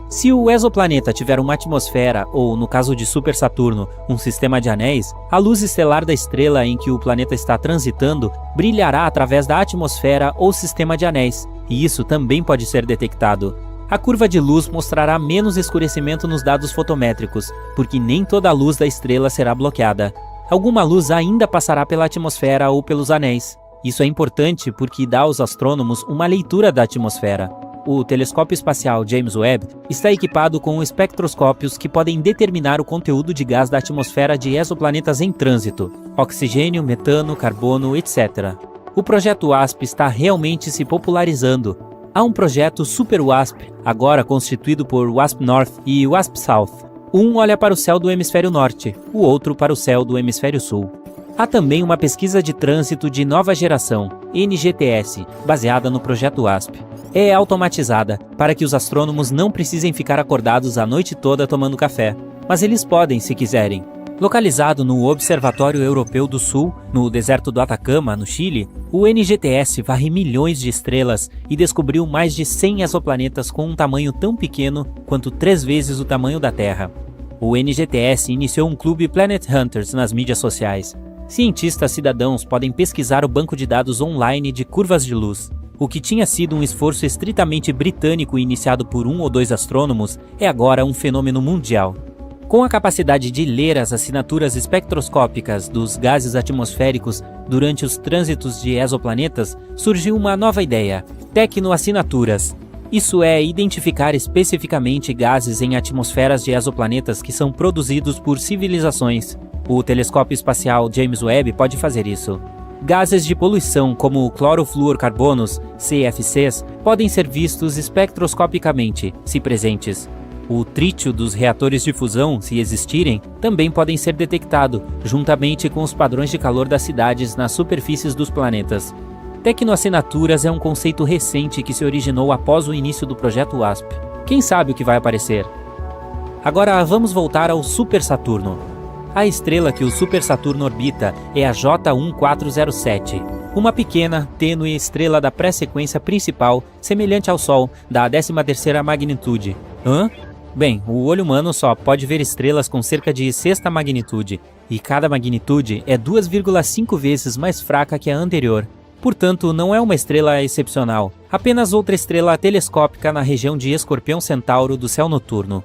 Se o exoplaneta tiver uma atmosfera, ou, no caso de Super Saturno, um sistema de anéis, a luz estelar da estrela em que o planeta está transitando brilhará através da atmosfera ou sistema de anéis, e isso também pode ser detectado. A curva de luz mostrará menos escurecimento nos dados fotométricos, porque nem toda a luz da estrela será bloqueada. Alguma luz ainda passará pela atmosfera ou pelos anéis. Isso é importante porque dá aos astrônomos uma leitura da atmosfera. O telescópio espacial James Webb está equipado com espectroscópios que podem determinar o conteúdo de gás da atmosfera de exoplanetas em trânsito, oxigênio, metano, carbono, etc. O projeto WASP está realmente se popularizando. Há um projeto Super WASP, agora constituído por WASP North e WASP South. Um olha para o céu do hemisfério norte, o outro para o céu do hemisfério sul. Há também uma pesquisa de trânsito de nova geração, NGTS, baseada no projeto WASP. É automatizada, para que os astrônomos não precisem ficar acordados a noite toda tomando café, mas eles podem se quiserem. Localizado no Observatório Europeu do Sul, no deserto do Atacama, no Chile, o NGTS varre milhões de estrelas e descobriu mais de 100 exoplanetas com um tamanho tão pequeno quanto 3 vezes o tamanho da Terra. O NGTS iniciou um clube Planet Hunters nas mídias sociais. Cientistas cidadãos podem pesquisar o banco de dados online de curvas de luz. O que tinha sido um esforço estritamente britânico iniciado por 1 ou 2 astrônomos é agora um fenômeno mundial. Com a capacidade de ler as assinaturas espectroscópicas dos gases atmosféricos durante os trânsitos de exoplanetas, surgiu uma nova ideia: tecnoassinaturas. Isso é identificar especificamente gases em atmosferas de exoplanetas que são produzidos por civilizações. O telescópio espacial James Webb pode fazer isso. Gases de poluição como clorofluorcarbonos, CFCs, podem ser vistos espectroscopicamente, se presentes. O trítio dos reatores de fusão, se existirem, também podem ser detectados, juntamente com os padrões de calor das cidades nas superfícies dos planetas. Tecnoassinaturas é um conceito recente que se originou após o início do projeto WASP. Quem sabe o que vai aparecer? Agora vamos voltar ao Super Saturno. A estrela que o Super Saturno orbita é a J1407, uma pequena, tênue estrela da pré-sequência principal, semelhante ao Sol, da 13ª magnitude. Bem, o olho humano só pode ver estrelas com cerca de 6ª magnitude, e cada magnitude é 2,5 vezes mais fraca que a anterior. Portanto, não é uma estrela excepcional, apenas outra estrela telescópica na região de Escorpião Centauro do céu noturno.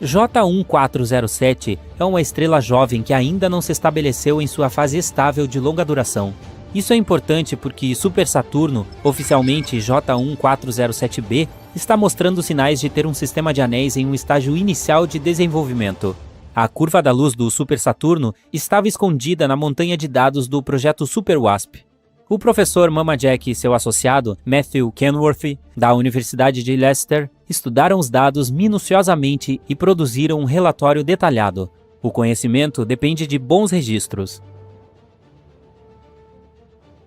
J1407 é uma estrela jovem que ainda não se estabeleceu em sua fase estável de longa duração. Isso é importante porque Super Saturno, oficialmente J1407b, está mostrando sinais de ter um sistema de anéis em um estágio inicial de desenvolvimento. A curva da luz do Super Saturno estava escondida na montanha de dados do projeto Super WASP. O professor Mama Jack e seu associado, Matthew Kenworthy, da Universidade de Leicester, estudaram os dados minuciosamente e produziram um relatório detalhado. O conhecimento depende de bons registros.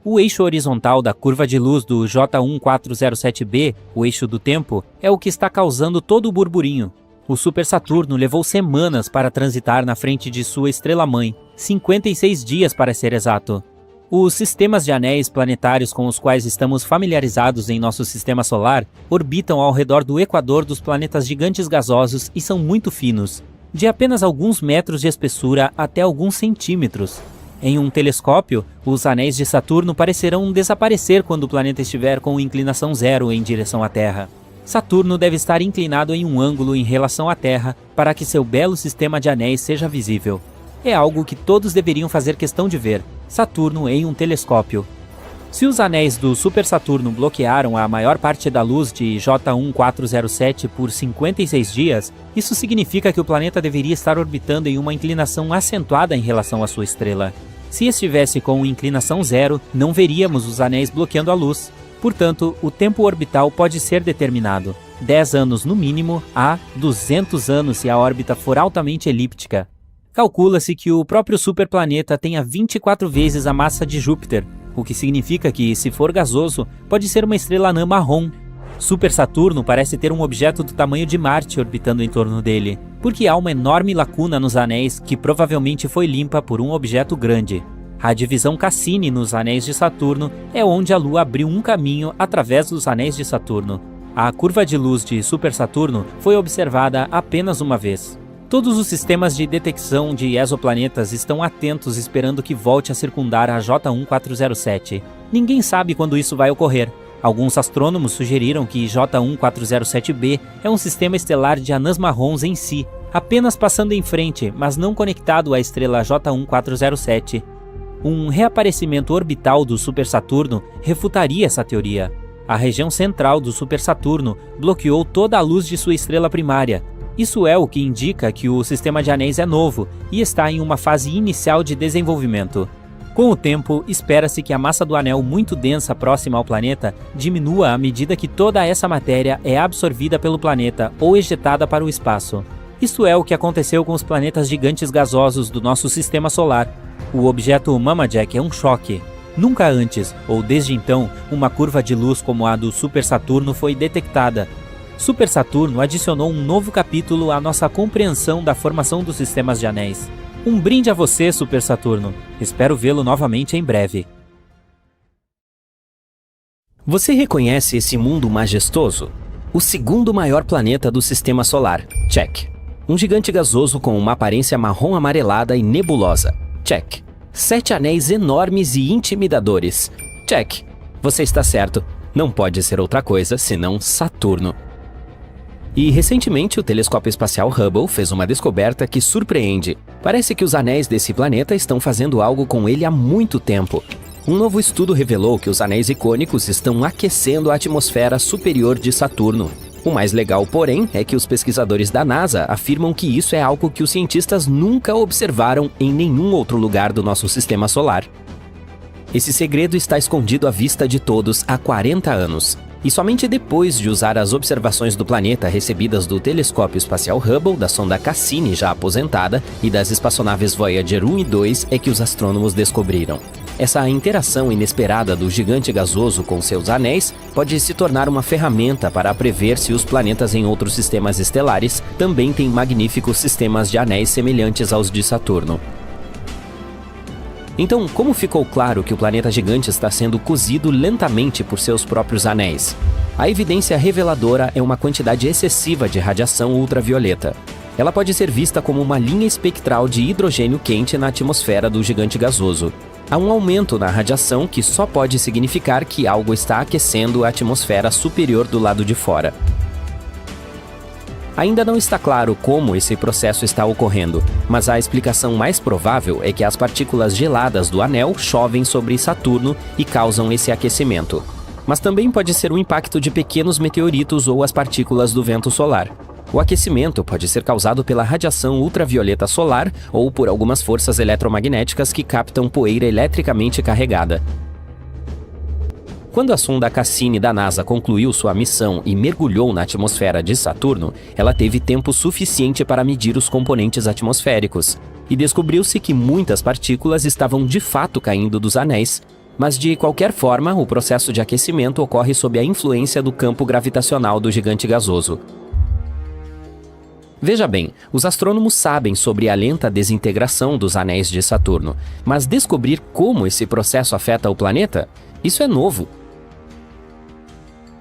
O eixo horizontal da curva de luz do J1407b, o eixo do tempo, é o que está causando todo o burburinho. O Super Saturno levou semanas para transitar na frente de sua estrela-mãe, 56 dias para ser exato. Os sistemas de anéis planetários com os quais estamos familiarizados em nosso sistema solar orbitam ao redor do equador dos planetas gigantes gasosos e são muito finos, de apenas alguns metros de espessura até alguns centímetros. Em um telescópio, os anéis de Saturno parecerão desaparecer quando o planeta estiver com inclinação zero em direção à Terra. Saturno deve estar inclinado em um ângulo em relação à Terra para que seu belo sistema de anéis seja visível. É algo que todos deveriam fazer questão de ver: Saturno em um telescópio. Se os anéis do Super Saturno bloquearam a maior parte da luz de J1407 por 56 dias, isso significa que o planeta deveria estar orbitando em uma inclinação acentuada em relação à sua estrela. Se estivesse com inclinação zero, não veríamos os anéis bloqueando a luz. Portanto, o tempo orbital pode ser determinado: 10 anos no mínimo a 200 anos se a órbita for altamente elíptica. Calcula-se que o próprio superplaneta tenha 24 vezes a massa de Júpiter, o que significa que, se for gasoso, pode ser uma estrela anã marrom. Super Saturno parece ter um objeto do tamanho de Marte orbitando em torno dele, porque há uma enorme lacuna nos anéis que provavelmente foi limpa por um objeto grande. A divisão Cassini nos anéis de Saturno é onde a Lua abriu um caminho através dos anéis de Saturno. A curva de luz de Super Saturno foi observada apenas uma vez. Todos os sistemas de detecção de exoplanetas estão atentos esperando que volte a circundar a J1407. Ninguém sabe quando isso vai ocorrer. Alguns astrônomos sugeriram que J1407b é um sistema estelar de anãs marrons em si, apenas passando em frente, mas não conectado à estrela J1407. Um reaparecimento orbital do Super Saturno refutaria essa teoria. A região central do Super Saturno bloqueou toda a luz de sua estrela primária. Isso é o que indica que o sistema de anéis é novo e está em uma fase inicial de desenvolvimento. Com o tempo, espera-se que a massa do anel muito densa próxima ao planeta diminua à medida que toda essa matéria é absorvida pelo planeta ou ejetada para o espaço. Isso é o que aconteceu com os planetas gigantes gasosos do nosso sistema solar. O objeto Mama Jack é um choque. Nunca antes, ou desde então, uma curva de luz como a do Super Saturno foi detectada. Super Saturno adicionou um novo capítulo à nossa compreensão da formação dos sistemas de anéis. Um brinde a você, Super Saturno. Espero vê-lo novamente em breve. Você reconhece esse mundo majestoso? O segundo maior planeta do Sistema Solar. Check. Um gigante gasoso com uma aparência marrom amarelada e nebulosa. Check. 7 anéis enormes e intimidadores. Check. Você está certo. Não pode ser outra coisa senão Saturno. E recentemente o telescópio espacial Hubble fez uma descoberta que surpreende. Parece que os anéis desse planeta estão fazendo algo com ele há muito tempo. Um novo estudo revelou que os anéis icônicos estão aquecendo a atmosfera superior de Saturno. O mais legal, porém, é que os pesquisadores da NASA afirmam que isso é algo que os cientistas nunca observaram em nenhum outro lugar do nosso sistema solar. Esse segredo está escondido à vista de todos há 40 anos. E somente depois de usar as observações do planeta recebidas do telescópio espacial Hubble, da sonda Cassini já aposentada e das espaçonaves Voyager 1 e 2 é que os astrônomos descobriram. Essa interação inesperada do gigante gasoso com seus anéis pode se tornar uma ferramenta para prever se os planetas em outros sistemas estelares também têm magníficos sistemas de anéis semelhantes aos de Saturno. Então, como ficou claro que o planeta gigante está sendo cozido lentamente por seus próprios anéis? A evidência reveladora é uma quantidade excessiva de radiação ultravioleta. Ela pode ser vista como uma linha espectral de hidrogênio quente na atmosfera do gigante gasoso. Há um aumento na radiação que só pode significar que algo está aquecendo a atmosfera superior do lado de fora. Ainda não está claro como esse processo está ocorrendo, mas a explicação mais provável é que as partículas geladas do anel chovem sobre Saturno e causam esse aquecimento. Mas também pode ser o impacto de pequenos meteoritos ou as partículas do vento solar. O aquecimento pode ser causado pela radiação ultravioleta solar ou por algumas forças eletromagnéticas que captam poeira eletricamente carregada. Quando a sonda Cassini da NASA concluiu sua missão e mergulhou na atmosfera de Saturno, ela teve tempo suficiente para medir os componentes atmosféricos, e descobriu-se que muitas partículas estavam de fato caindo dos anéis. Mas de qualquer forma, o processo de aquecimento ocorre sob a influência do campo gravitacional do gigante gasoso. Veja bem, os astrônomos sabem sobre a lenta desintegração dos anéis de Saturno, mas descobrir como esse processo afeta o planeta? Isso é novo.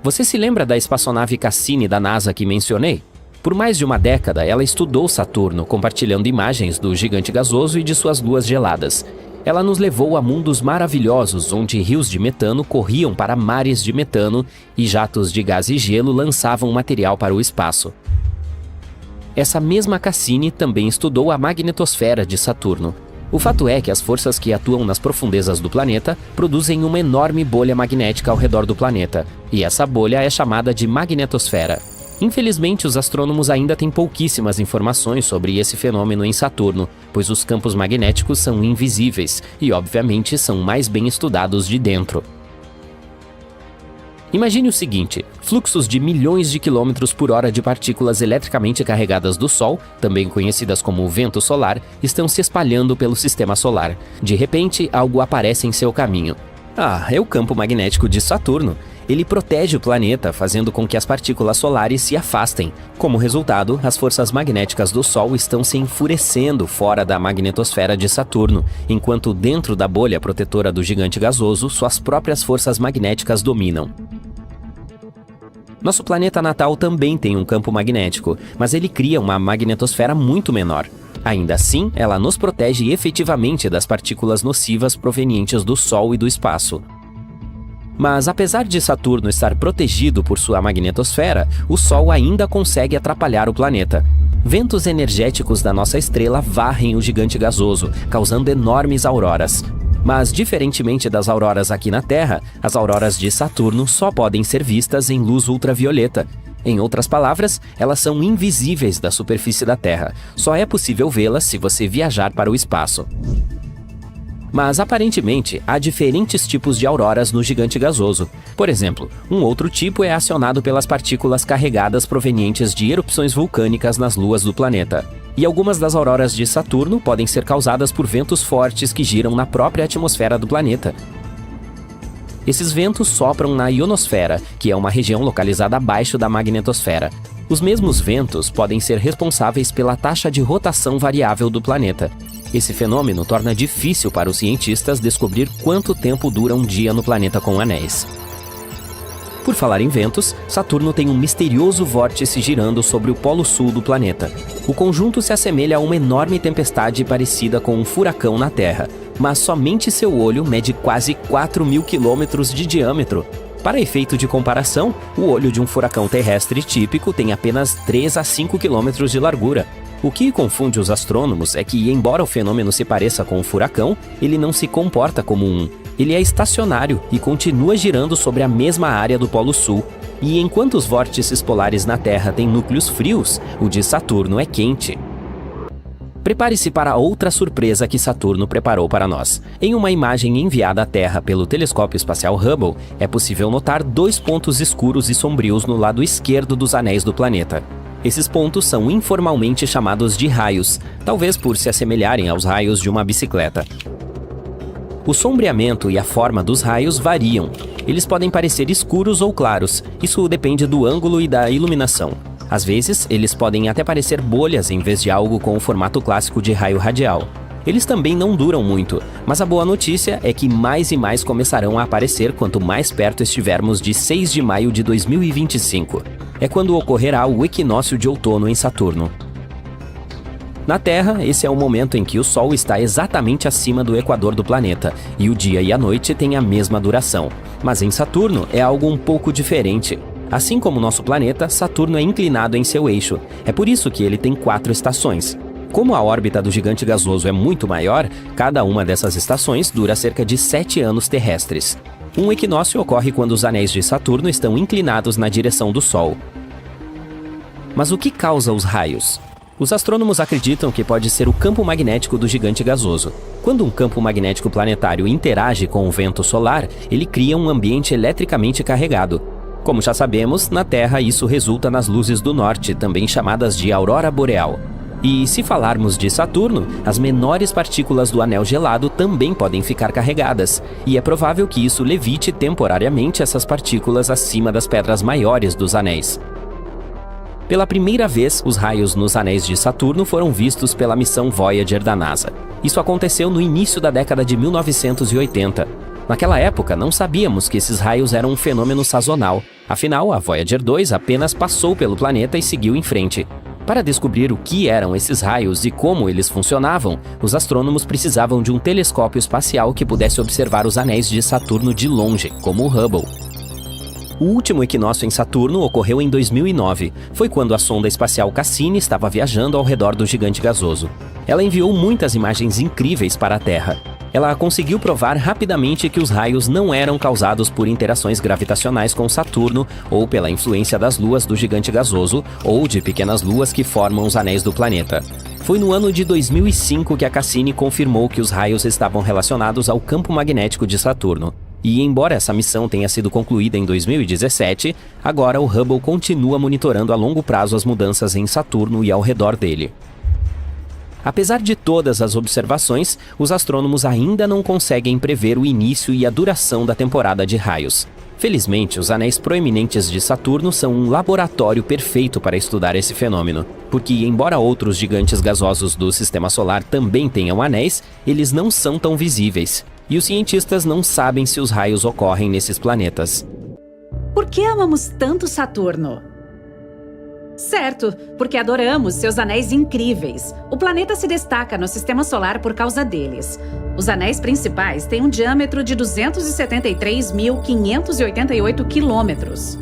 Você se lembra da espaçonave Cassini da NASA que mencionei? Por mais de uma década, ela estudou Saturno, compartilhando imagens do gigante gasoso e de suas luas geladas. Ela nos levou a mundos maravilhosos, onde rios de metano corriam para mares de metano e jatos de gás e gelo lançavam material para o espaço. Essa mesma Cassini também estudou a magnetosfera de Saturno. O fato é que as forças que atuam nas profundezas do planeta produzem uma enorme bolha magnética ao redor do planeta, e essa bolha é chamada de magnetosfera. Infelizmente, os astrônomos ainda têm pouquíssimas informações sobre esse fenômeno em Saturno, pois os campos magnéticos são invisíveis e, obviamente, são mais bem estudados de dentro. Imagine o seguinte: fluxos de milhões de quilômetros por hora de partículas eletricamente carregadas do Sol, também conhecidas como vento solar, estão se espalhando pelo sistema solar. De repente, algo aparece em seu caminho. É o campo magnético de Saturno. Ele protege o planeta, fazendo com que as partículas solares se afastem. Como resultado, as forças magnéticas do Sol estão se enfurecendo fora da magnetosfera de Saturno, enquanto dentro da bolha protetora do gigante gasoso, suas próprias forças magnéticas dominam. Nosso planeta natal também tem um campo magnético, mas ele cria uma magnetosfera muito menor. Ainda assim, ela nos protege efetivamente das partículas nocivas provenientes do Sol e do espaço. Mas apesar de Saturno estar protegido por sua magnetosfera, o Sol ainda consegue atrapalhar o planeta. Ventos energéticos da nossa estrela varrem o gigante gasoso, causando enormes auroras. Mas, diferentemente das auroras aqui na Terra, as auroras de Saturno só podem ser vistas em luz ultravioleta. Em outras palavras, elas são invisíveis da superfície da Terra. Só é possível vê-las se você viajar para o espaço. Mas, aparentemente, há diferentes tipos de auroras no gigante gasoso. Por exemplo, um outro tipo é acionado pelas partículas carregadas provenientes de erupções vulcânicas nas luas do planeta. E algumas das auroras de Saturno podem ser causadas por ventos fortes que giram na própria atmosfera do planeta. Esses ventos sopram na ionosfera, que é uma região localizada abaixo da magnetosfera. Os mesmos ventos podem ser responsáveis pela taxa de rotação variável do planeta. Esse fenômeno torna difícil para os cientistas descobrir quanto tempo dura um dia no planeta com anéis. Por falar em ventos, Saturno tem um misterioso vórtice girando sobre o polo sul do planeta. O conjunto se assemelha a uma enorme tempestade parecida com um furacão na Terra, mas somente seu olho mede quase 4.000 quilômetros de diâmetro. Para efeito de comparação, o olho de um furacão terrestre típico tem apenas 3 a 5 quilômetros de largura. O que confunde os astrônomos é que, embora o fenômeno se pareça com um furacão, ele não se comporta como um. Ele é estacionário e continua girando sobre a mesma área do Polo Sul. E enquanto os vórtices polares na Terra têm núcleos frios, o de Saturno é quente. Prepare-se para outra surpresa que Saturno preparou para nós. Em uma imagem enviada à Terra pelo telescópio espacial Hubble, é possível notar 2 pontos escuros e sombrios no lado esquerdo dos anéis do planeta. Esses pontos são informalmente chamados de raios, talvez por se assemelharem aos raios de uma bicicleta. O sombreamento e a forma dos raios variam. Eles podem parecer escuros ou claros, isso depende do ângulo e da iluminação. Às vezes, eles podem até parecer bolhas em vez de algo com o formato clássico de raio radial. Eles também não duram muito, mas a boa notícia é que mais e mais começarão a aparecer quanto mais perto estivermos de 6 de maio de 2025. É quando ocorrerá o equinócio de outono em Saturno. Na Terra, esse é o momento em que o Sol está exatamente acima do equador do planeta, e o dia e a noite têm a mesma duração. Mas em Saturno é algo um pouco diferente. Assim como nosso planeta, Saturno é inclinado em seu eixo. É por isso que ele tem 4 estações. Como a órbita do gigante gasoso é muito maior, cada uma dessas estações dura cerca de 7 anos terrestres. Um equinócio ocorre quando os anéis de Saturno estão inclinados na direção do Sol. Mas o que causa os raios? Os astrônomos acreditam que pode ser o campo magnético do gigante gasoso. Quando um campo magnético planetário interage com o vento solar, ele cria um ambiente eletricamente carregado. Como já sabemos, na Terra isso resulta nas luzes do norte, também chamadas de aurora boreal. E se falarmos de Saturno, as menores partículas do anel gelado também podem ficar carregadas, e é provável que isso levite temporariamente essas partículas acima das pedras maiores dos anéis. Pela primeira vez, os raios nos anéis de Saturno foram vistos pela missão Voyager da NASA. Isso aconteceu no início da década de 1980. Naquela época, não sabíamos que esses raios eram um fenômeno sazonal. Afinal, a Voyager 2 apenas passou pelo planeta e seguiu em frente. Para descobrir o que eram esses raios e como eles funcionavam, os astrônomos precisavam de um telescópio espacial que pudesse observar os anéis de Saturno de longe, como o Hubble. O último equinócio em Saturno ocorreu em 2009. Foi quando a sonda espacial Cassini estava viajando ao redor do gigante gasoso. Ela enviou muitas imagens incríveis para a Terra. Ela conseguiu provar rapidamente que os raios não eram causados por interações gravitacionais com Saturno ou pela influência das luas do gigante gasoso ou de pequenas luas que formam os anéis do planeta. Foi no ano de 2005 que a Cassini confirmou que os raios estavam relacionados ao campo magnético de Saturno. E embora essa missão tenha sido concluída em 2017, agora o Hubble continua monitorando a longo prazo as mudanças em Saturno e ao redor dele. Apesar de todas as observações, os astrônomos ainda não conseguem prever o início e a duração da temporada de raios. Felizmente, os anéis proeminentes de Saturno são um laboratório perfeito para estudar esse fenômeno, porque embora outros gigantes gasosos do Sistema Solar também tenham anéis, eles não são tão visíveis. E os cientistas não sabem se os raios ocorrem nesses planetas. Por que amamos tanto Saturno? Certo, porque adoramos seus anéis incríveis. O planeta se destaca no Sistema Solar por causa deles. Os anéis principais têm um diâmetro de 273.588 quilômetros.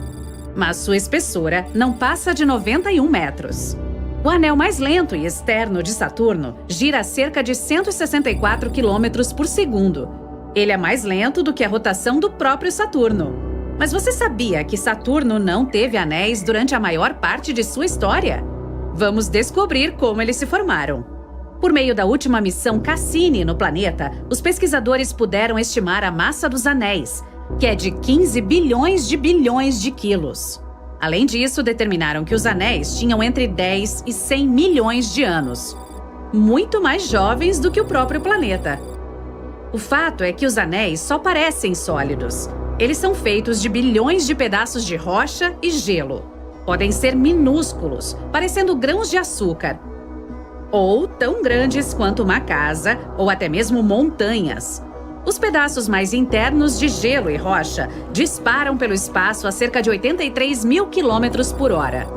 Mas sua espessura não passa de 91 metros. O anel mais lento e externo de Saturno gira a cerca de 164 km por segundo. Ele é mais lento do que a rotação do próprio Saturno. Mas você sabia que Saturno não teve anéis durante a maior parte de sua história? Vamos descobrir como eles se formaram. Por meio da última missão Cassini no planeta, os pesquisadores puderam estimar a massa dos anéis, que é de 15 bilhões de quilos. Além disso, determinaram que os anéis tinham entre 10 e 100 milhões de anos. Muito mais jovens do que o próprio planeta. O fato é que os anéis só parecem sólidos. Eles são feitos de bilhões de pedaços de rocha e gelo. Podem ser minúsculos, parecendo grãos de açúcar. Ou tão grandes quanto uma casa, ou até mesmo montanhas. Os pedaços mais internos de gelo e rocha disparam pelo espaço a cerca de 83 mil quilômetros por hora.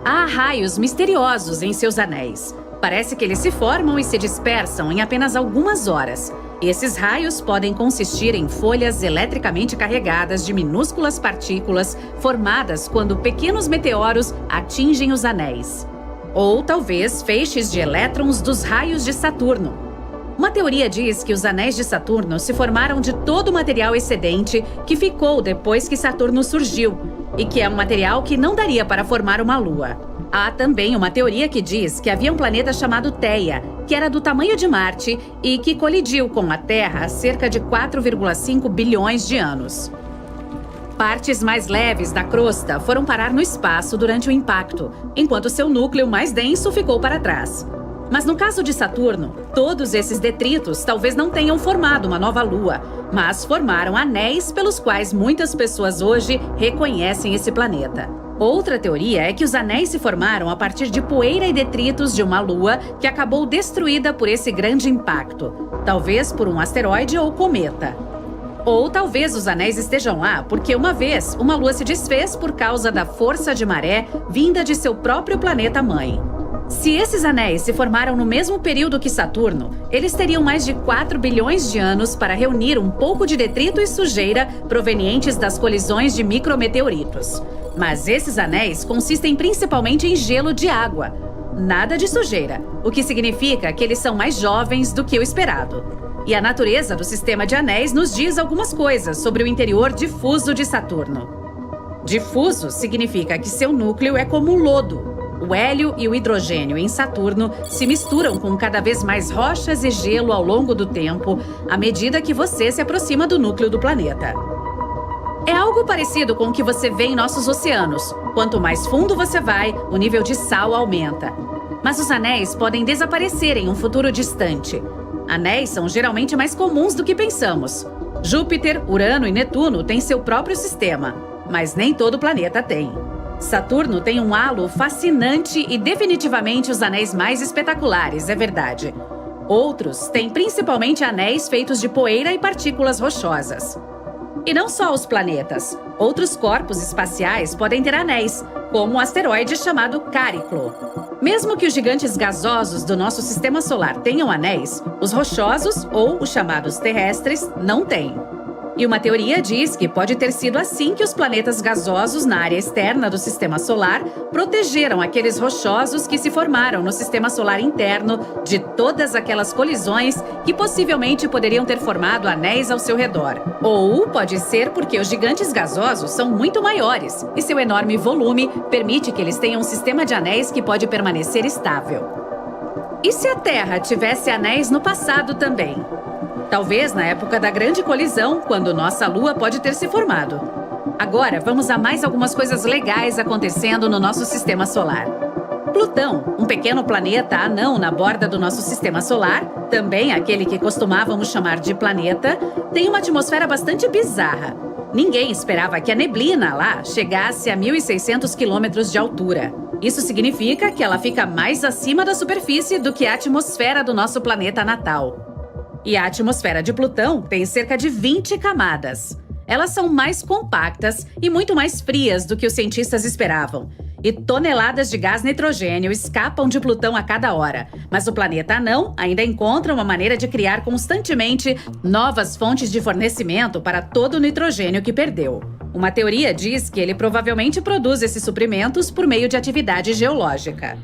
Há raios misteriosos em seus anéis. Parece que eles se formam e se dispersam em apenas algumas horas. Esses raios podem consistir em folhas eletricamente carregadas de minúsculas partículas formadas quando pequenos meteoros atingem os anéis. Ou talvez feixes de elétrons dos raios de Saturno. Uma teoria diz que os anéis de Saturno se formaram de todo o material excedente que ficou depois que Saturno surgiu, e que é um material que não daria para formar uma lua. Há também uma teoria que diz que havia um planeta chamado Theia, que era do tamanho de Marte e que colidiu com a Terra há cerca de 4,5 bilhões de anos. Partes mais leves da crosta foram parar no espaço durante o impacto, enquanto seu núcleo mais denso ficou para trás. Mas no caso de Saturno, todos esses detritos talvez não tenham formado uma nova lua, mas formaram anéis pelos quais muitas pessoas hoje reconhecem esse planeta. Outra teoria é que os anéis se formaram a partir de poeira e detritos de uma lua que acabou destruída por esse grande impacto, talvez por um asteroide ou cometa. Ou talvez os anéis estejam lá porque uma vez uma lua se desfez por causa da força de maré vinda de seu próprio planeta-mãe. Se esses anéis se formaram no mesmo período que Saturno, eles teriam mais de 4 bilhões de anos para reunir um pouco de detrito e sujeira provenientes das colisões de micrometeoritos. Mas esses anéis consistem principalmente em gelo de água, nada de sujeira, o que significa que eles são mais jovens do que o esperado. E a natureza do sistema de anéis nos diz algumas coisas sobre o interior difuso de Saturno. Difuso significa que seu núcleo é como lodo. o hélio e o hidrogênio em Saturno se misturam com cada vez mais rochas e gelo ao longo do tempo, à medida que você se aproxima do núcleo do planeta. É algo parecido com o que você vê em nossos oceanos. Quanto mais fundo você vai, o nível de sal aumenta. Mas os anéis podem desaparecer em um futuro distante. Anéis são geralmente mais comuns do que pensamos. Júpiter, Urano e Netuno têm seu próprio sistema, mas nem todo planeta tem. Saturno tem um halo fascinante e definitivamente os anéis mais espetaculares, é verdade. Outros têm principalmente anéis feitos de poeira e partículas rochosas. E não só os planetas. Outros corpos espaciais podem ter anéis, como o asteroide chamado Chariklo. Mesmo que os gigantes gasosos do nosso sistema solar tenham anéis, os rochosos, ou os chamados terrestres, não têm. E uma teoria diz que pode ter sido assim que os planetas gasosos na área externa do sistema solar protegeram aqueles rochosos que se formaram no sistema solar interno de todas aquelas colisões que possivelmente poderiam ter formado anéis ao seu redor. Ou pode ser porque os gigantes gasosos são muito maiores e seu enorme volume permite que eles tenham um sistema de anéis que pode permanecer estável. E se a Terra tivesse anéis no passado também? Talvez na época da grande colisão, quando nossa Lua pode ter se formado. Agora, vamos a mais algumas coisas legais acontecendo no nosso sistema solar. Plutão, um pequeno planeta anão na borda do nosso sistema solar, também aquele que costumávamos chamar de planeta, tem uma atmosfera bastante bizarra. Ninguém esperava que a neblina lá chegasse a 1.600 quilômetros de altura. Isso significa que ela fica mais acima da superfície do que a atmosfera do nosso planeta natal. E a atmosfera de Plutão tem cerca de 20 camadas. Elas são mais compactas e muito mais frias do que os cientistas esperavam. E toneladas de gás nitrogênio escapam de Plutão a cada hora. Mas o planeta anão ainda encontra uma maneira de criar constantemente novas fontes de fornecimento para todo o nitrogênio que perdeu. Uma teoria diz que ele provavelmente produz esses suprimentos por meio de atividade geológica.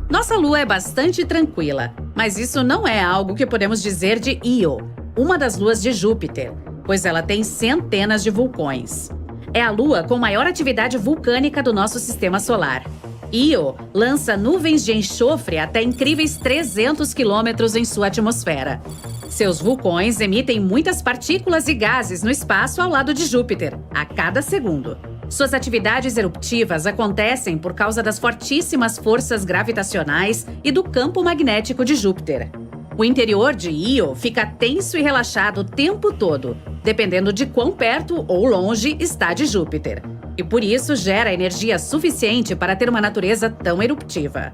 Nossa Lua é bastante tranquila, mas isso não é algo que podemos dizer de Io, uma das luas de Júpiter, pois ela tem centenas de vulcões. É a lua com maior atividade vulcânica do nosso sistema solar. Io lança nuvens de enxofre até incríveis 300 quilômetros em sua atmosfera. Seus vulcões emitem muitas partículas e gases no espaço ao lado de Júpiter, a cada segundo. Suas atividades eruptivas acontecem por causa das fortíssimas forças gravitacionais e do campo magnético de Júpiter. O interior de Io fica tenso e relaxado o tempo todo, dependendo de quão perto ou longe está de Júpiter. E por isso gera energia suficiente para ter uma natureza tão eruptiva.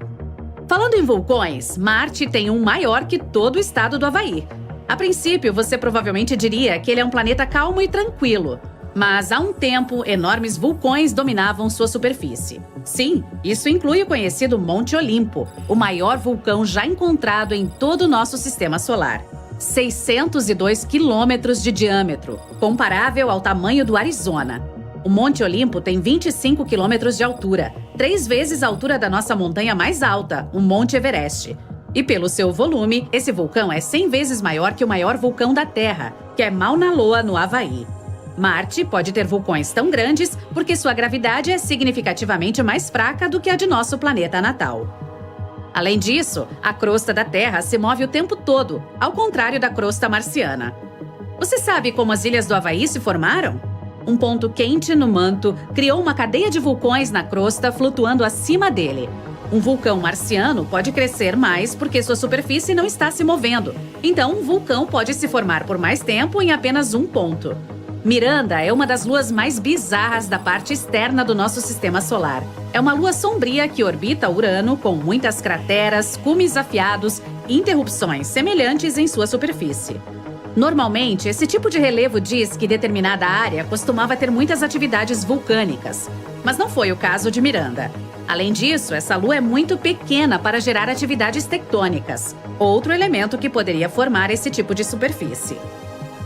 Falando em vulcões, Marte tem um maior que todo o estado do Havaí. A princípio, você provavelmente diria que ele é um planeta calmo e tranquilo. Mas há um tempo, enormes vulcões dominavam sua superfície. Sim, isso inclui o conhecido Monte Olimpo, o maior vulcão já encontrado em todo o nosso sistema solar. 602 quilômetros de diâmetro, comparável ao tamanho do Arizona. O Monte Olimpo tem 25 quilômetros de altura, 3 vezes a altura da nossa montanha mais alta, o Monte Everest. E pelo seu volume, esse vulcão é 100 vezes maior que o maior vulcão da Terra, que é Mauna Loa, no Havaí. Marte pode ter vulcões tão grandes porque sua gravidade é significativamente mais fraca do que a de nosso planeta natal. Além disso, a crosta da Terra se move o tempo todo, ao contrário da crosta marciana. Você sabe como as ilhas do Havaí se formaram? Um ponto quente no manto criou uma cadeia de vulcões na crosta flutuando acima dele. Um vulcão marciano pode crescer mais porque sua superfície não está se movendo. Então, um vulcão pode se formar por mais tempo em apenas um ponto. Miranda é uma das luas mais bizarras da parte externa do nosso sistema solar. É uma lua sombria que orbita Urano com muitas crateras, cumes afiados e interrupções semelhantes em sua superfície. Normalmente, esse tipo de relevo diz que determinada área costumava ter muitas atividades vulcânicas, mas não foi o caso de Miranda. Além disso, essa lua é muito pequena para gerar atividades tectônicas, outro elemento que poderia formar esse tipo de superfície.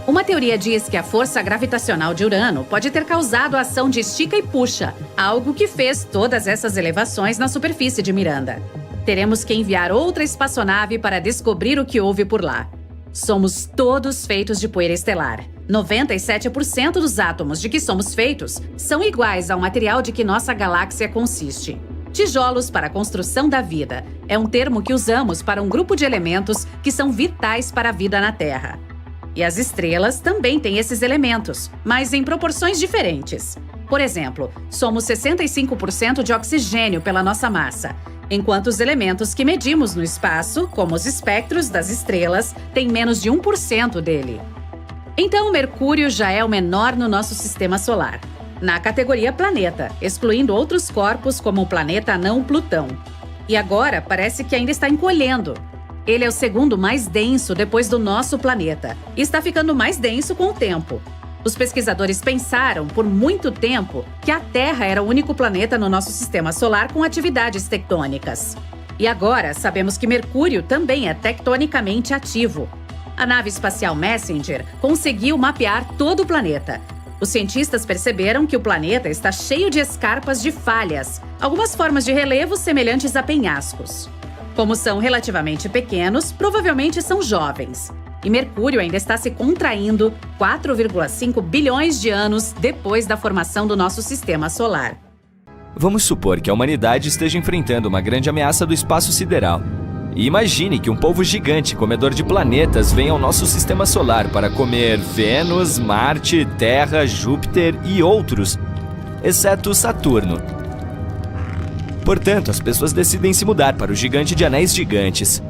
Uma teoria diz que a força gravitacional de Urano pode ter causado a ação de estica e puxa, algo que fez todas essas elevações na superfície de Miranda. Teremos que enviar outra espaçonave para descobrir o que houve por lá. Somos todos feitos de poeira estelar. 97% dos átomos de que somos feitos são iguais ao material de que nossa galáxia consiste. Tijolos para a construção da vida é um termo que usamos para um grupo de elementos que são vitais para a vida na Terra. E as estrelas também têm esses elementos, mas em proporções diferentes. Por exemplo, somos 65% de oxigênio pela nossa massa, enquanto os elementos que medimos no espaço, como os espectros das estrelas, têm menos de 1% dele. Então, Mercúrio já é o menor no nosso sistema solar, na categoria planeta, excluindo outros corpos como o planeta anão Plutão. E agora parece que ainda está encolhendo. Ele é o segundo mais denso depois do nosso planeta e está ficando mais denso com o tempo. Os pesquisadores pensaram por muito tempo que a Terra era o único planeta no nosso sistema solar com atividades tectônicas. E agora sabemos que Mercúrio também é tectonicamente ativo. A nave espacial Messenger conseguiu mapear todo o planeta. Os cientistas perceberam que o planeta está cheio de escarpas de falhas, algumas formas de relevo semelhantes a penhascos. Como são relativamente pequenos, provavelmente são jovens. E Mercúrio ainda está se contraindo 4,5 bilhões de anos depois da formação do nosso sistema solar. Vamos supor que a humanidade esteja enfrentando uma grande ameaça do espaço sideral. E imagine que um polvo gigante comedor de planetas venha ao nosso sistema solar para comer Vênus, Marte, Terra, Júpiter e outros, exceto Saturno. Portanto, as pessoas decidem se mudar para o gigante de anéis gigantes.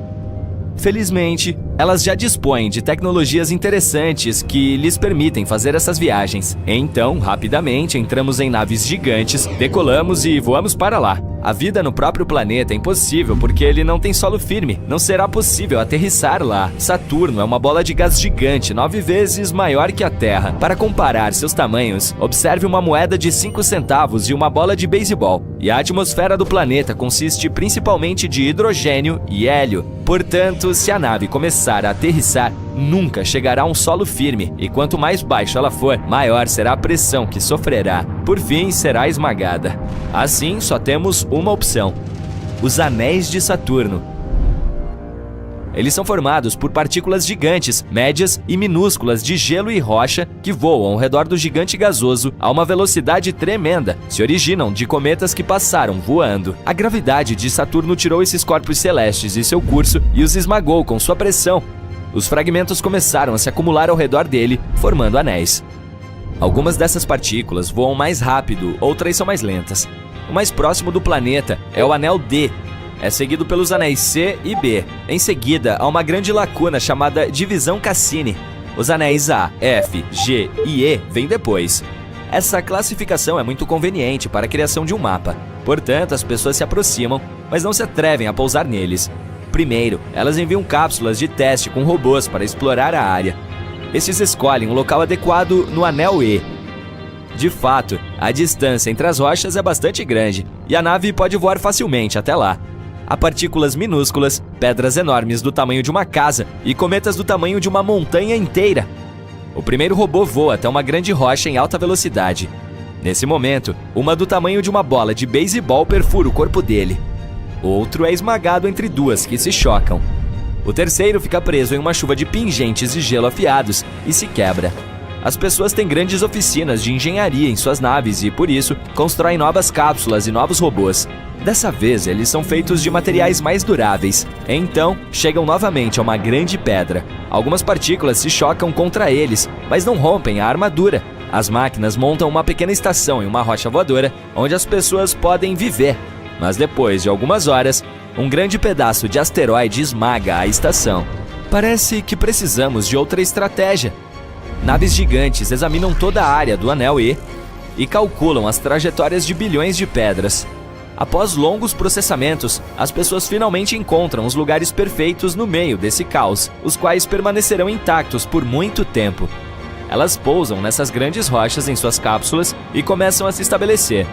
Felizmente, elas já dispõem de tecnologias interessantes que lhes permitem fazer essas viagens. Então, rapidamente, entramos em naves gigantes, decolamos e voamos para lá. A vida no próprio planeta é impossível porque ele não tem solo firme. Não será possível aterrissar lá. Saturno é uma bola de gás gigante, 9 vezes maior que a Terra. Para comparar seus tamanhos, observe uma moeda de 5 centavos e uma bola de beisebol. E a atmosfera do planeta consiste principalmente de hidrogênio e hélio. Portanto, se a nave começar a aterrissar, nunca chegará a um solo firme, e quanto mais baixo ela for, maior será a pressão que sofrerá. Por fim, será esmagada. Assim, só temos uma opção: os anéis de Saturno. Eles são formados por partículas gigantes, médias e minúsculas de gelo e rocha que voam ao redor do gigante gasoso a uma velocidade tremenda. Se originam de cometas que passaram voando. A gravidade de Saturno tirou esses corpos celestes de seu curso e os esmagou com sua pressão. Os fragmentos começaram a se acumular ao redor dele, formando anéis. Algumas dessas partículas voam mais rápido, outras são mais lentas. O mais próximo do planeta é o anel D. É seguido pelos anéis C e B. Em seguida, há uma grande lacuna chamada divisão Cassini. Os anéis A, F, G e E vêm depois. Essa classificação é muito conveniente para a criação de um mapa. Portanto, as pessoas se aproximam, mas não se atrevem a pousar neles. Primeiro, elas enviam cápsulas de teste com robôs para explorar a área. Estes escolhem um local adequado no anel E. De fato, a distância entre as rochas é bastante grande e a nave pode voar facilmente até lá. Há partículas minúsculas, pedras enormes do tamanho de uma casa e cometas do tamanho de uma montanha inteira. O primeiro robô voa até uma grande rocha em alta velocidade. Nesse momento, uma do tamanho de uma bola de beisebol perfura o corpo dele. Outro é esmagado entre duas que se chocam. O terceiro fica preso em uma chuva de pingentes de gelo afiados e se quebra. As pessoas têm grandes oficinas de engenharia em suas naves e, por isso, constroem novas cápsulas e novos robôs. Dessa vez, eles são feitos de materiais mais duráveis. Então, chegam novamente a uma grande pedra. Algumas partículas se chocam contra eles, mas não rompem a armadura. As máquinas montam uma pequena estação em uma rocha voadora, onde as pessoas podem viver. Mas depois de algumas horas, um grande pedaço de asteroide esmaga a estação. Parece que precisamos de outra estratégia. Naves gigantes examinam toda a área do anel E e calculam as trajetórias de bilhões de pedras. Após longos processamentos, as pessoas finalmente encontram os lugares perfeitos no meio desse caos, os quais permanecerão intactos por muito tempo. Elas pousam nessas grandes rochas em suas cápsulas e começam a se estabelecer.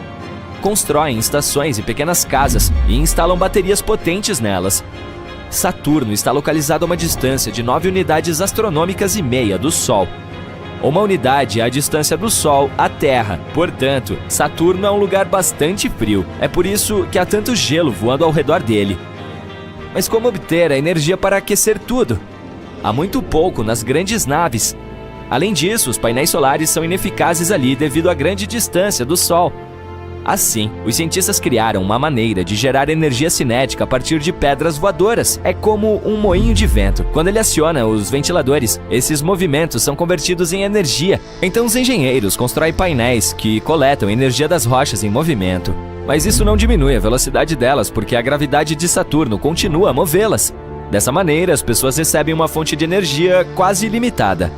Constroem estações e pequenas casas e instalam baterias potentes nelas. Saturno está localizado a uma distância de 9 unidades astronômicas e meia do Sol. Uma unidade é a distância do Sol à Terra. Portanto, Saturno é um lugar bastante frio. É por isso que há tanto gelo voando ao redor dele. Mas como obter a energia para aquecer tudo? Há muito pouco nas grandes naves. Além disso, os painéis solares são ineficazes ali devido à grande distância do Sol. Assim, os cientistas criaram uma maneira de gerar energia cinética a partir de pedras voadoras. É como um moinho de vento. Quando ele aciona os ventiladores, esses movimentos são convertidos em energia. Então os engenheiros constroem painéis que coletam energia das rochas em movimento. Mas isso não diminui a velocidade delas, porque a gravidade de Saturno continua a movê-las. Dessa maneira, as pessoas recebem uma fonte de energia quase ilimitada.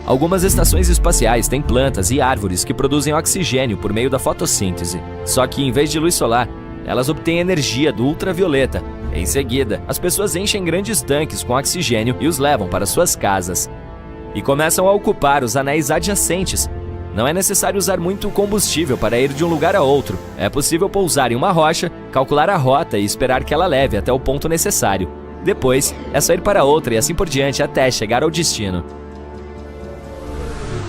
Algumas estações espaciais têm plantas e árvores que produzem oxigênio por meio da fotossíntese. Só que, em vez de luz solar, elas obtêm energia do ultravioleta. Em seguida, as pessoas enchem grandes tanques com oxigênio e os levam para suas casas. E começam a ocupar os anéis adjacentes. Não é necessário usar muito combustível para ir de um lugar a outro. É possível pousar em uma rocha, calcular a rota e esperar que ela leve até o ponto necessário. Depois, é só ir para outra e assim por diante até chegar ao destino.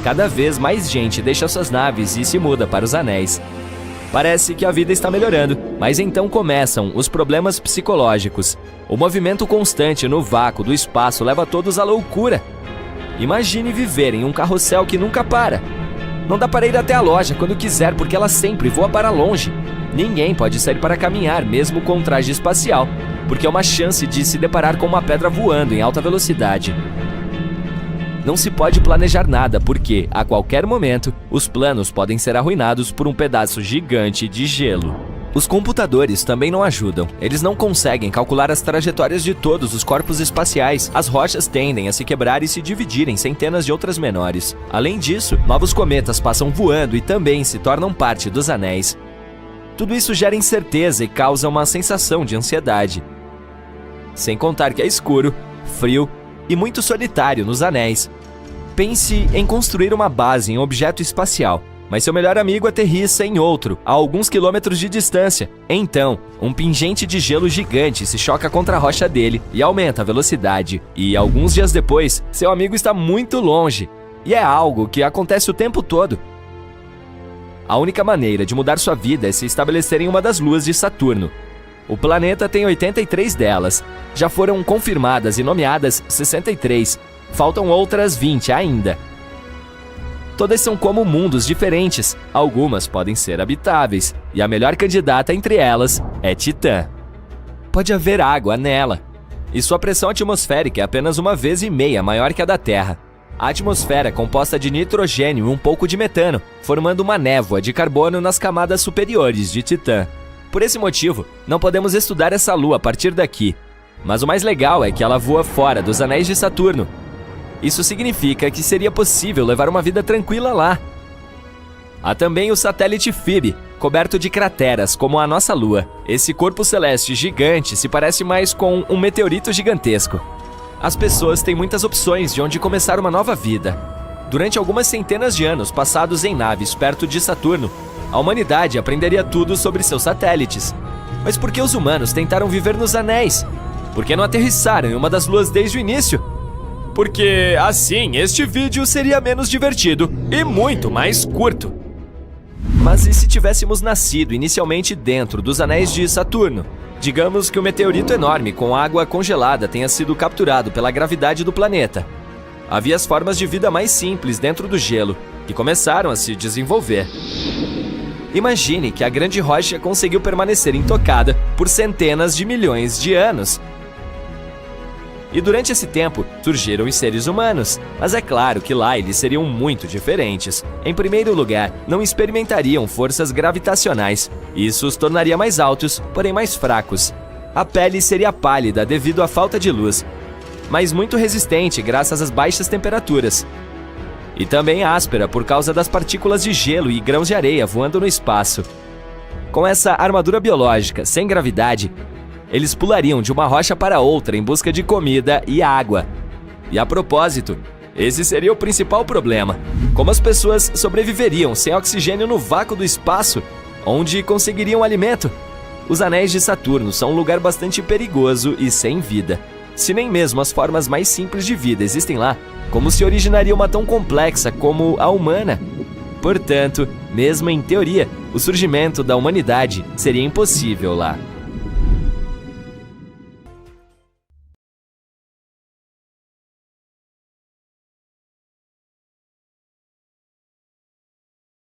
Cada vez mais gente deixa suas naves e se muda para os anéis. Parece que a vida está melhorando, mas então começam os problemas psicológicos. O movimento constante no vácuo do espaço leva todos à loucura. Imagine viver em um carrossel que nunca para. Não dá para ir até a loja quando quiser, porque ela sempre voa para longe. Ninguém pode sair para caminhar, mesmo com um traje espacial, porque é uma chance de se deparar com uma pedra voando em alta velocidade. Não se pode planejar nada, porque, a qualquer momento, os planos podem ser arruinados por um pedaço gigante de gelo. Os computadores também não ajudam. Eles não conseguem calcular as trajetórias de todos os corpos espaciais. As rochas tendem a se quebrar e se dividir em centenas de outras menores. Além disso, novos cometas passam voando e também se tornam parte dos anéis. Tudo isso gera incerteza e causa uma sensação de ansiedade. Sem contar que é escuro, frio e muito solitário nos anéis. Pense em construir uma base em um objeto espacial, mas seu melhor amigo aterrissa em outro, a alguns quilômetros de distância. Então, um pingente de gelo gigante se choca contra a rocha dele e aumenta a velocidade. E alguns dias depois, seu amigo está muito longe. E é algo que acontece o tempo todo. A única maneira de mudar sua vida é se estabelecer em uma das luas de Saturno. O planeta tem 83 delas. Já foram confirmadas e nomeadas 63. Faltam outras 20 ainda. Todas são como mundos diferentes. Algumas podem ser habitáveis. E a melhor candidata entre elas é Titã. Pode haver água nela. E sua pressão atmosférica é apenas 1,5 vezes maior que a da Terra. A atmosfera é composta de nitrogênio e um pouco de metano, formando uma névoa de carbono nas camadas superiores de Titã. Por esse motivo, não podemos estudar essa lua a partir daqui. Mas o mais legal é que ela voa fora dos anéis de Saturno. Isso significa que seria possível levar uma vida tranquila lá. Há também o satélite Phoebe, coberto de crateras como a nossa lua. Esse corpo celeste gigante se parece mais com um meteorito gigantesco. As pessoas têm muitas opções de onde começar uma nova vida. Durante algumas centenas de anos passados em naves perto de Saturno, a humanidade aprenderia tudo sobre seus satélites. Mas por que os humanos tentaram viver nos anéis? Por que não aterrissaram em uma das luas desde o início? Porque, assim, este vídeo seria menos divertido e muito mais curto. Mas e se tivéssemos nascido inicialmente dentro dos anéis de Saturno? Digamos que um meteorito enorme com água congelada tenha sido capturado pela gravidade do planeta. Havia as formas de vida mais simples dentro do gelo, que começaram a se desenvolver. Imagine que a grande rocha conseguiu permanecer intocada por centenas de milhões de anos. E durante esse tempo, surgiram os seres humanos. Mas é claro que lá eles seriam muito diferentes. Em primeiro lugar, não experimentariam forças gravitacionais. Isso os tornaria mais altos, porém mais fracos. A pele seria pálida devido à falta de luz, mas muito resistente graças às baixas temperaturas. E também áspera por causa das partículas de gelo e grãos de areia voando no espaço. Com essa armadura biológica sem gravidade, eles pulariam de uma rocha para outra em busca de comida e água. E a propósito, esse seria o principal problema. Como as pessoas sobreviveriam sem oxigênio no vácuo do espaço? Onde conseguiriam alimento? Os anéis de Saturno são um lugar bastante perigoso e sem vida. Se nem mesmo as formas mais simples de vida existem lá, como se originaria uma tão complexa como a humana? Portanto, mesmo em teoria, o surgimento da humanidade seria impossível lá.